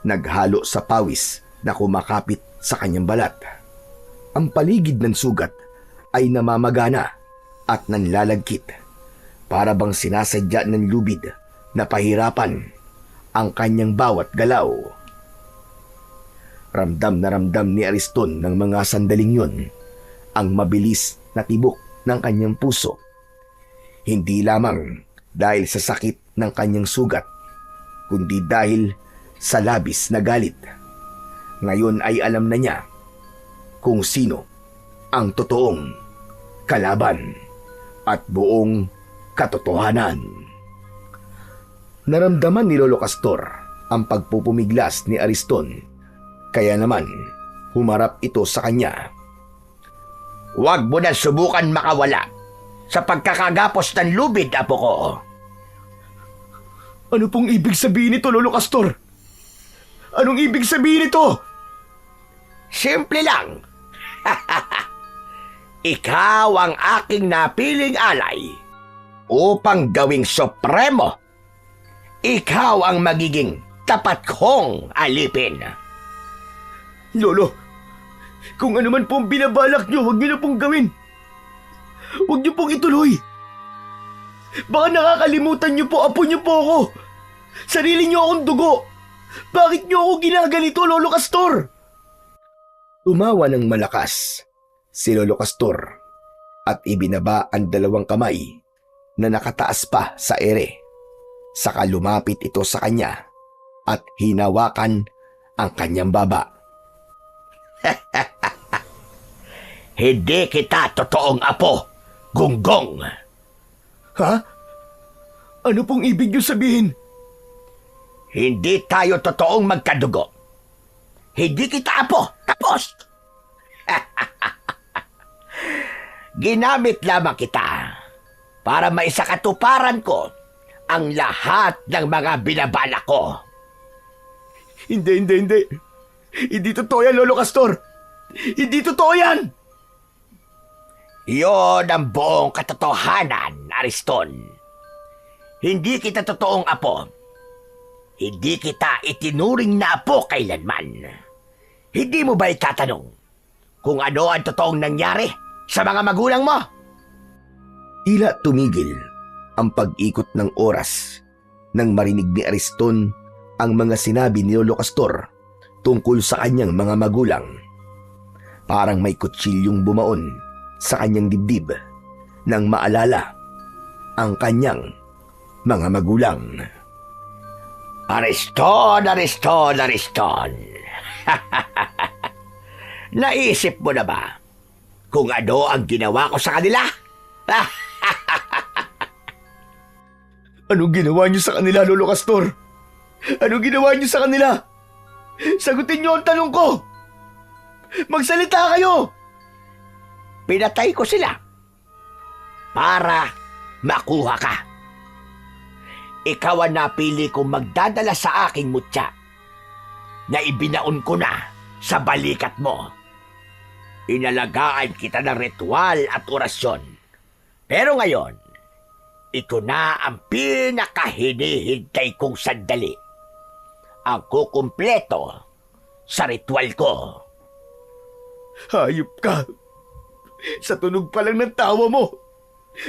naghalo sa pawis na kumakapit sa kanyang balat. Ang paligid ng sugat ay namamagana at nanlalagkit, para bang sinasadya ng lubid na pahirapan ang kanyang bawat galaw. Ramdam na ramdam ni Ariston ng mga sandaling yun ang mabilis na tibok ng kanyang puso. Hindi lamang dahil sa sakit ng kanyang sugat, kundi dahil sa labis na galit. Ngayon ay alam na niya kung sino ang totoong kalaban at buong katotohanan. Naramdaman ni Lolo Castor ang pagpupumiglas ni Ariston, kaya naman humarap ito sa kanya. Huwag mo na subukan makawala sa pagkakagapos ng lubid, apo ko. Ano pong ibig sabihin nito, Lolo Castor? Anong ibig sabihin nito? Simple lang. Ikaw ang aking napiling alay upang gawing supremo. Ikaw ang magiging tapat kong alipin. Lolo, kung ano man pong binabalak niyo, huwag niyo na pong gawin. Huwag niyo pong ituloy. Baka nakakalimutan niyo po, apo niyo po ako. Sarili niyo akong dugo. Bakit niyo ako ginaganito, Lolo Castor? Umawa ng malakas si Lolo Castor at ibinaba ang dalawang kamay na nakataas pa sa ere. Saka lumapit ito sa kanya at hinawakan ang kanyang baba. Hindi kita totoong apo, Gunggong. Ha? Ano pong ibig niyo sabihin? Hindi tayo totoong magkadugo. Hindi kita apo. Tapos. Ginamit lamang kita para maisakatuparan ko ang lahat ng mga binabala ko. Hindi. Hindi totoo yan, Lolo Castor. Hindi totoo yan. Iyon ang buong katotohanan, Ariston. Hindi kita totoong apo. Hindi kita itinuring na apo kailanman. Hindi mo ba itatanong kung ano ang totoong nangyari sa mga magulang mo? Tila tumigil ang pag-ikot ng oras nang marinig ni Ariston ang mga sinabi ni Lolo Castor tungkol sa kanyang mga magulang. Parang may kutsilyong bumaon sa kanyang dibdib nang maalala ang kanyang mga magulang. Ariston! Naisip mo na ba kung ano ang ginawa ko sa kanila? Anong ginawa niyo sa kanila, Lolo Castor? Anong ginawa niyo sa kanila? Sagutin niyo ang tanong ko! Magsalita kayo! Pinatay ko sila para makuha ka. Ikaw ang napili kong magdadala sa aking mutya na ibinaon ko na sa balikat mo. Inalagaan kita ng ritual at orasyon. Pero ngayon, ito na ang pinakahinihintay kong sandali. Ang kukumpleto sa ritual ko. Hayop ka! Sa tunog pa lang ng tawa mo,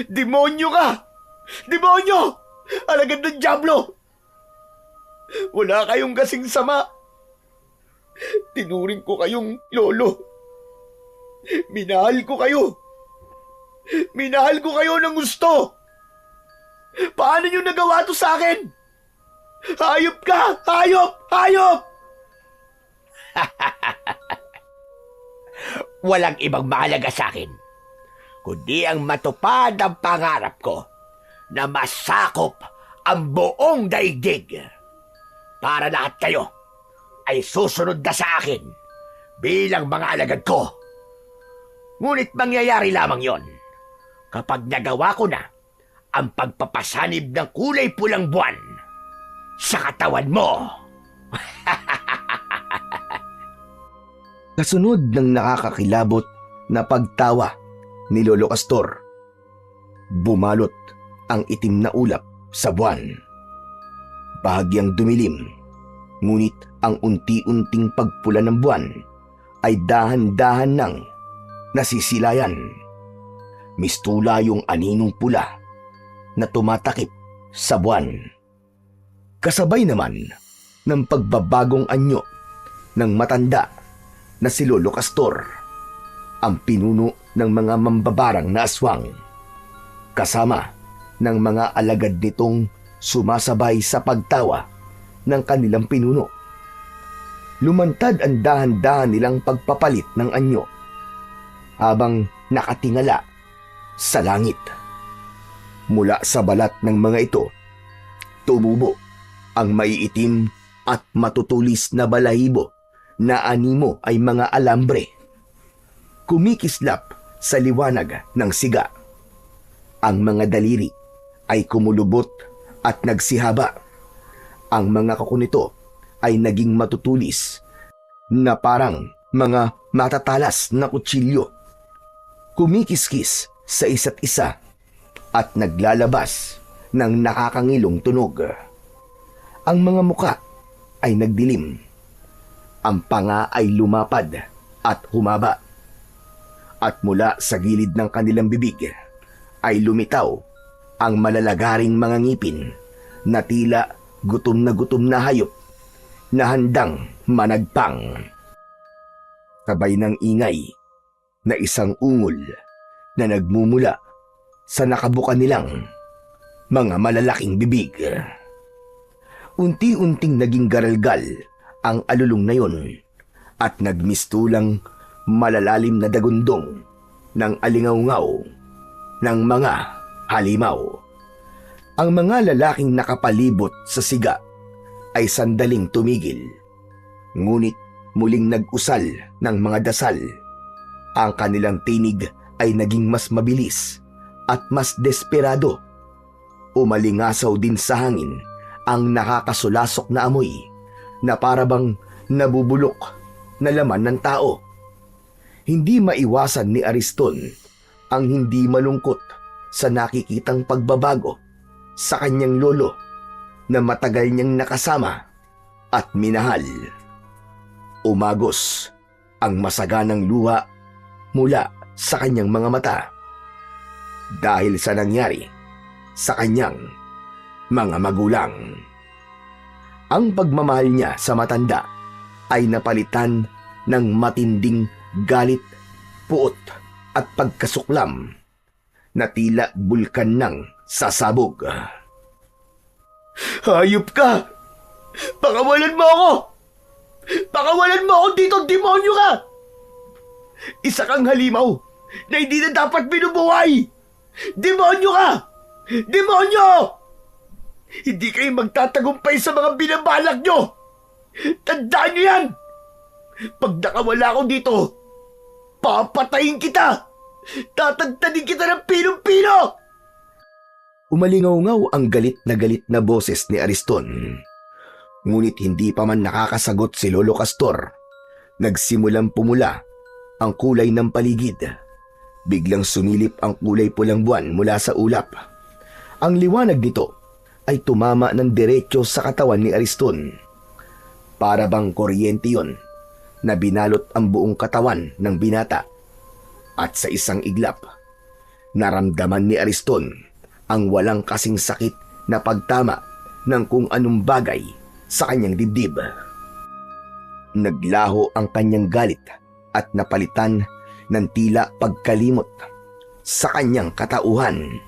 demonyo ka! Demonyo! Alagad ng dyablo! Wala kayong kasing sama. Tinuring ko kayong lolo. Minahal ko kayo. Minahal ko kayo ng gusto. Paano niyo nagawa to sa akin? Hayop ka! Hayop! Hayop! Walang ibang mahalaga sa akin, kundi ang matupad ang pangarap ko na masakop ang buong daigdig. Para lahat kayo ay susunod na sa akin bilang mga alagad ko. Ngunit mangyayari lamang yon kapag nagawa ko na ang pagpapasanib ng kulay pulang buwan sa katawan mo. Kasunod ng nakakakilabot na pagtawa ni Lolo Castor, bumalot ang itim na ulap sa buwan. Bahagyang dumilim, ngunit ang unti-unting pagpula ng buwan ay dahan-dahan nang nasisilayan. Mistula yung aninong pula na tumatakip sa buwan. Kasabay naman ng pagbabagong anyo ng matanda na si Lolo Castor, ang pinuno ng mga mambabarang na aswang, kasama ng mga alagad nitong sumasabay sa pagtawa ng kanilang pinuno. Lumantad ang dahan-dahan nilang pagpapalit ng anyo habang nakatingala sa langit. Mula sa balat ng mga ito, tumubo ang maiitim at matutulis na balahibo na animo ay mga alambre. Kumikislap sa liwanag ng siga. Ang mga daliri ay kumulubot at nagsihaba. Ang mga kuko nito ay naging matutulis na parang mga matatalas na kutsilyo. Kumikiskis sa isa't isa at naglalabas ng nakakangilong tunog. Ang mga muka ay nagdilim. Ang panga ay lumapad at humaba. At mula sa gilid ng kanilang bibig ay lumitaw ang malalagaring mga ngipin na tila gutom na hayop na handang managpang. Sabay ng ingay na isang ungol na nagmumula sa nakabuka nilang mga malalaking bibig. Unti-unting naging garalgal ang alulong na yon at nagmistulang malalalim na dagundong ng alingaw-ngaw ng mga halimaw. Ang mga lalaking nakapalibot sa siga ay sandaling tumigil, ngunit muling nag-usal ng mga dasal. Ang kanilang tinig ay naging mas mabilis at mas desperado. Umalingasaw din sa hangin ang nakakasulasok na amoy na parabang nabubulok na laman ng tao. Hindi maiwasan ni Ariston ang hindi malungkot sa nakikitang pagbabago sa kanyang lolo na matagal niyang nakasama at minahal. Umagos ang masaganang luha mula sa kanyang mga mata dahil sa nangyari sa kanyang mga magulang. Ang pagmamahal niya sa matanda ay napalitan ng matinding galit, puot at pagkasuklam na tila bulkan ng sasabog. Hayop ka! Pakawalan mo ako! Pakawalan mo ako dito, demonyo ka! Isa kang halimaw na hindi na dapat binubuhay! Demonyo ka! Demonyo! Hindi kayo magtatagumpay sa mga binabalak nyo! Tandaan nyo yan! Pag nakawala ako dito, papatayin kita! Tatagtanin kita ng pinong-pino! Umalingaw-ngaw ang galit na boses ni Ariston. Ngunit hindi pa man nakakasagot si Lolo Castor. Nagsimulang pumula ang kulay ng paligid. Biglang sumilip ang kulay pulang buwan mula sa ulap. Ang liwanag nito ay tumama ng diretso sa katawan ni Ariston. Para bang kuryente yon na binalot ang buong katawan ng binata. At sa isang iglap, naramdaman ni Ariston ang walang kasing sakit na pagtama ng kung anong bagay sa kanyang dibdib. Naglaho ang kanyang galit at napalitan ng tila pagkalimot sa kanyang katauhan.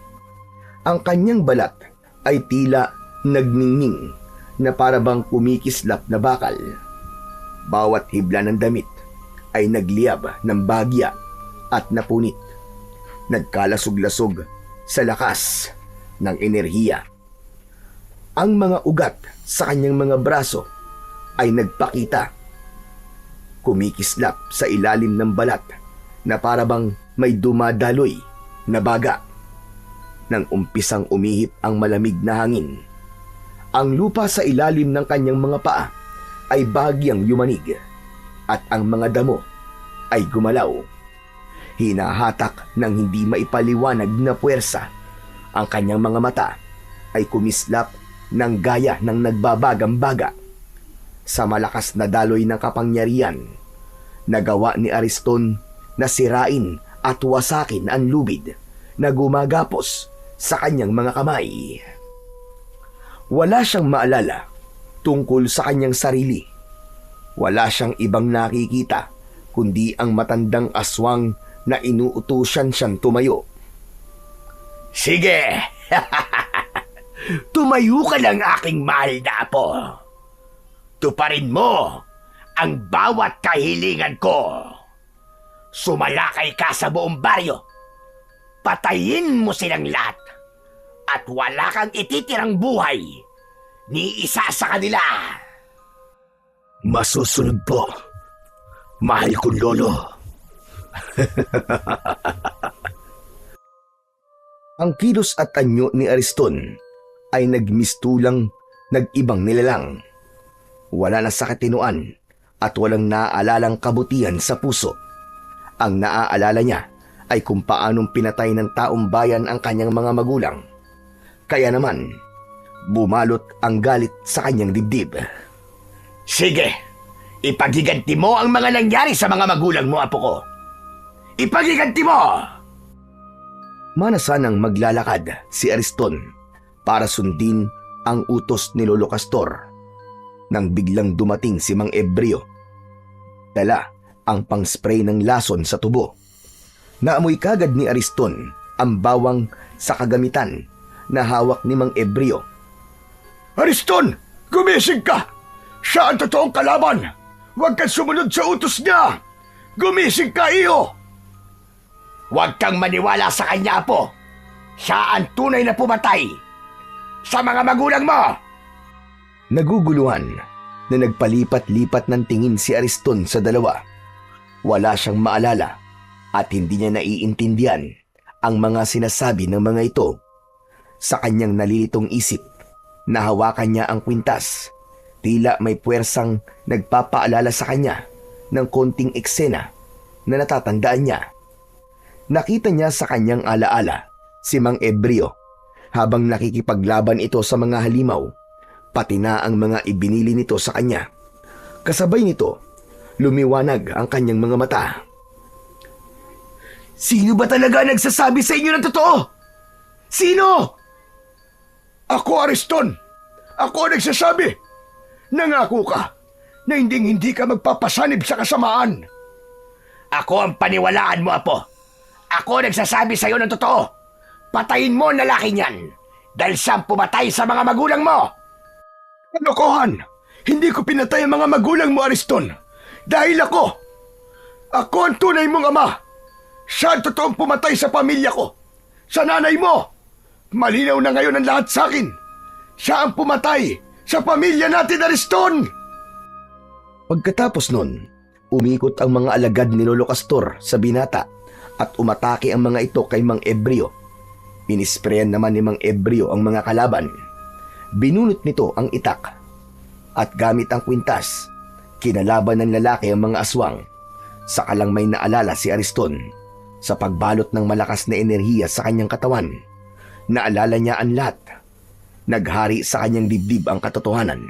Ang kanyang balat ay tila nagningning na parabang kumikislap na bakal. Bawat hibla ng damit ay nagliyab ng bagya at napunit. Nagkalasog-lasog sa lakas ng enerhiya. Ang mga ugat sa kanyang mga braso ay nagpakita. Kumikislap sa ilalim ng balat na parabang may dumadaloy na baga. Nang umpisang umihip ang malamig na hangin, ang lupa sa ilalim ng kanyang mga paa ay bahagyang yumanig at ang mga damo ay gumalaw. Hinahatak ng hindi maipaliwanag na puwersa. Ang kanyang mga mata ay kumislap ng gaya ng nagbabagang baga. Sa malakas na daloy ng kapangyarihan, nagawa ni Ariston na sirain at wasakin ang lubid na gumagapos sa kanyang mga kamay. Wala siyang maalala tungkol sa kanyang sarili. Wala siyang ibang nakikita kundi ang matandang aswang na inuutusan siyang tumayo. Sige! Tumayo ka lang, aking mahal na apo. Tuparin mo ang bawat kahilingan ko. Sumalakay ka sa buong baryo. Patayin mo silang lahat. At wala kang ititirang buhay ni isa sa kanila. Masusunod po, mahal kong lolo. Ang kilos at anyo ni Ariston ay nagmistulang nag-ibang nilalang. Wala na sa katinuan at walang naaalalang kabutihan sa puso. Ang naaalala niya ay kung paanong pinatay ng taong bayan ang kanyang mga magulang. Kaya naman, bumalot ang galit sa kanyang dibdib. Sige, ipagiganti mo ang mga nangyari sa mga magulang mo, apo ko. Ipagiganti mo! Manasanang maglalakad si Ariston para sundin ang utos ni Lolo Castor nang biglang dumating si Mang Ebreo. Dala ang pang-spray ng lason sa tubo. Naamoy kagad ni Ariston ang bawang sa kagamitan na hawak ni Mang Ebreo. Ariston! Gumising ka! Siya ang totoong kalaban! Huwag kang sumunod sa utos niya! Gumising ka, iyo! Huwag kang maniwala sa kanya, apo! Siya ang tunay na pumatay sa mga magulang mo! Naguguluhan na nagpalipat-lipat ng tingin si Ariston sa dalawa. Wala siyang maalala at hindi niya naiintindihan ang mga sinasabi ng mga ito. Sa kanyang nalilitong isip, nahawakan niya ang kwintas. Tila may puwersang nagpapaalala sa kanya ng konting eksena na natatandaan niya. Nakita niya sa kanyang alaala si Mang Ebreo habang nakikipaglaban ito sa mga halimaw, pati na ang mga ibinili nito sa kanya. Kasabay nito, lumiwanag ang kanyang mga mata. Sino ba talaga nagsasabi sa inyo ng totoo? Sino? Ako, Ariston. Ako ang nagsasabi. Nangako ka na hindi ka magpapasanib sa kasamaan. Ako ang paniwalaan mo, apo. Ako nagsasabi sa iyo ng totoo. Patayin mo ang lalaki niyan dahil siyang pumatay sa mga magulang mo. Kalokohan! Hindi ko pinatay ang mga magulang mo, Ariston. Dahil ako ang tunay mong ama. Siya ang totoong pumatay sa pamilya ko. Sa nanay mo. Malinaw na ngayon ang lahat sa akin. Siya ang pumatay sa pamilya natin, Ariston! Pagkatapos nun, umikot ang mga alagad ni Lolo Castor sa binata at umatake ang mga ito kay Mang Ebreo. Inisprayan naman ni Mang Ebreo ang mga kalaban. Binunot nito ang itak at gamit ang kwintas, kinalaban ng lalaki ang mga aswang. Saka lang may naalala si Ariston sa pagbalot ng malakas na enerhiya sa kanyang katawan. Naalala niya ang lahat. Naghari sa kanyang dibdib ang katotohanan,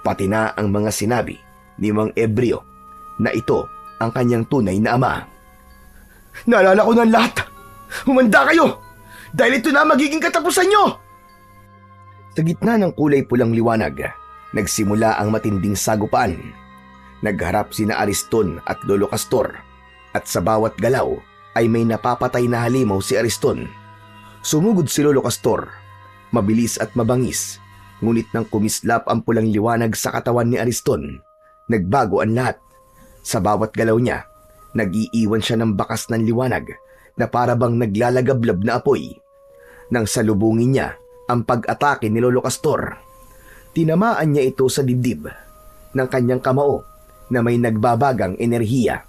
pati na ang mga sinabi ni Mang Ebreo na ito ang kanyang tunay na ama. Naalala ko ng lahat. Humanda kayo! Dahil ito na magiging katapusan nyo! Sa gitna ng kulay pulang liwanag, nagsimula ang matinding sagupaan. Nagharap sina Ariston at Lolo Castor, at sa bawat galaw ay may napapatay na halimaw si Ariston. Sumugod si Lolo Castor, mabilis at mabangis, ngunit nang kumislap ang pulang liwanag sa katawan ni Ariston, nagbago ang lahat. Sa bawat galaw niya, nag-iiwan siya ng bakas ng liwanag na para bang naglalagablab na apoy. Nang salubungin niya ang pag-atake ni Lolo Castor, tinamaan niya ito sa dibdib ng kanyang kamao na may nagbabagang enerhiya.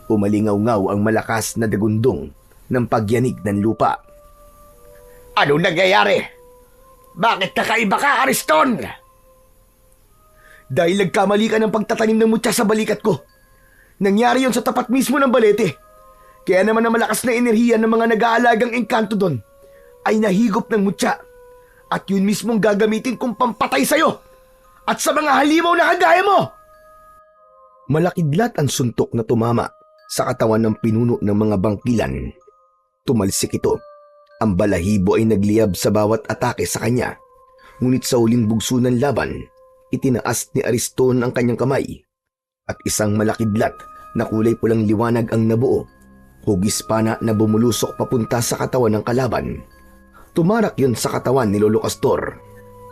Umalingaw-ngaw ang malakas na dagundong ng pagyanig ng lupa. Ano nangyayari? Bakit kakaiba ka, Ariston? Dahil nagkamali ka ng pagtatanim ng mutya sa balikat ko. Nangyari yon sa tapat mismo ng balete. Kaya naman ang malakas na enerhiya ng mga nag-aalagang engkanto doon ay nahigop ng mutya. At yun mismong gagamitin kong pampatay sa'yo at sa mga halimaw na kagaya mo. Malakidlat ang suntok na tumama sa katawan ng pinuno ng mga bangkilan. Tumalsik ito. Ang balahibo ay nagliyab sa bawat atake sa kanya. Ngunit sa huling bugso ng laban, itinaas ni Ariston ang kanyang kamay at isang malakidlat na kulay pulang liwanag ang nabuo. Hugis pana na bumulusok papunta sa katawan ng kalaban. Tumarak yun sa katawan ni Lolo Castor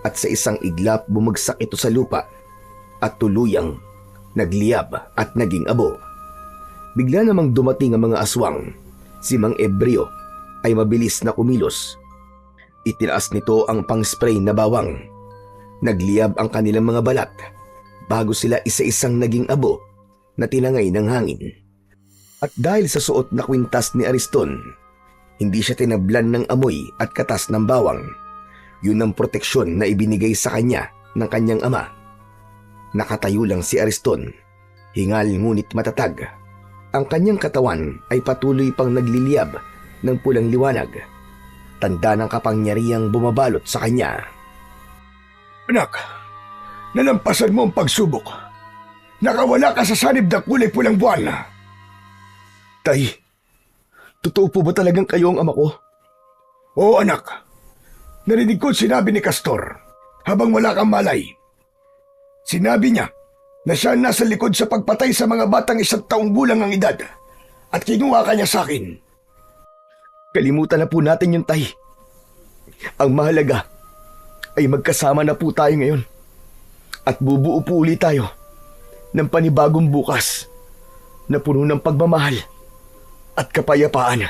at sa isang iglap bumagsak ito sa lupa at tuluyang nagliyab at naging abo. Bigla namang dumating ang mga aswang. Si Mang Ebreo ay mabilis na kumilos. Itinaas nito ang pang-spray na bawang. Nagliyab ang kanilang mga balat bago sila isa-isang naging abo na tinangay ng hangin. At dahil sa suot na kwintas ni Ariston, hindi siya tinablan ng amoy at katas ng bawang. Yun ang proteksyon na ibinigay sa kanya ng kanyang ama. Nakatayo lang si Ariston, hingal ngunit matatag. Ang kanyang katawan ay patuloy pang nagliliyab ng pulang liwanag. Tanda ng kapangyarihang bumabalot sa kanya. Anak, nalampasan mo ang pagsubok. Nakawala ka sa sanib ng kulay pulang buwan. Tay, totoo po ba talagang kayo ang ama ko? Oo anak, narinig ko sinabi ni Castor habang wala kang malay. Sinabi niya na siya nasa likod sa pagpatay sa mga batang 1 taong gulang ang edad at kinuha ka niya sa akin. Kalimutan na po natin yun, tay. Ang mahalaga ay magkasama na po tayo ngayon at bubuo po ulit tayo ng panibagong bukas na puno ng pagmamahal at kapayapaan.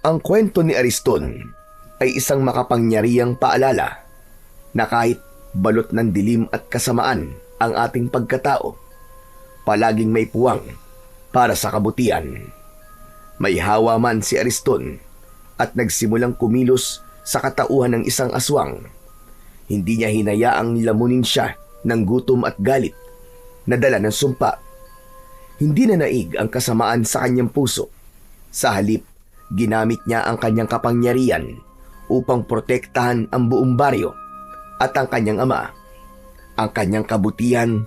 Ang kwento ni Ariston ay isang makapangyarihang paalala na kahit balot ng dilim at kasamaan ang ating pagkatao, palaging may puwang para sa kabutihan. May hawa man si Ariston at nagsimulang kumilos sa katauhan ng isang aswang. Hindi niya hinayaang lamunin siya ng gutom at galit na dala ng sumpa. Hindi na naig ang kasamaan sa kanyang puso. Sa halip, ginamit niya ang kanyang kapangyarihan upang protektahan ang buong baryo at ang kanyang ama. Ang kanyang kabutihan,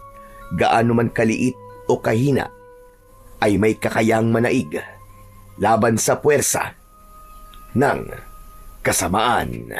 gaano man kaliit o kahina, ay may kakayang manaig laban sa puwersa ng kasamaan.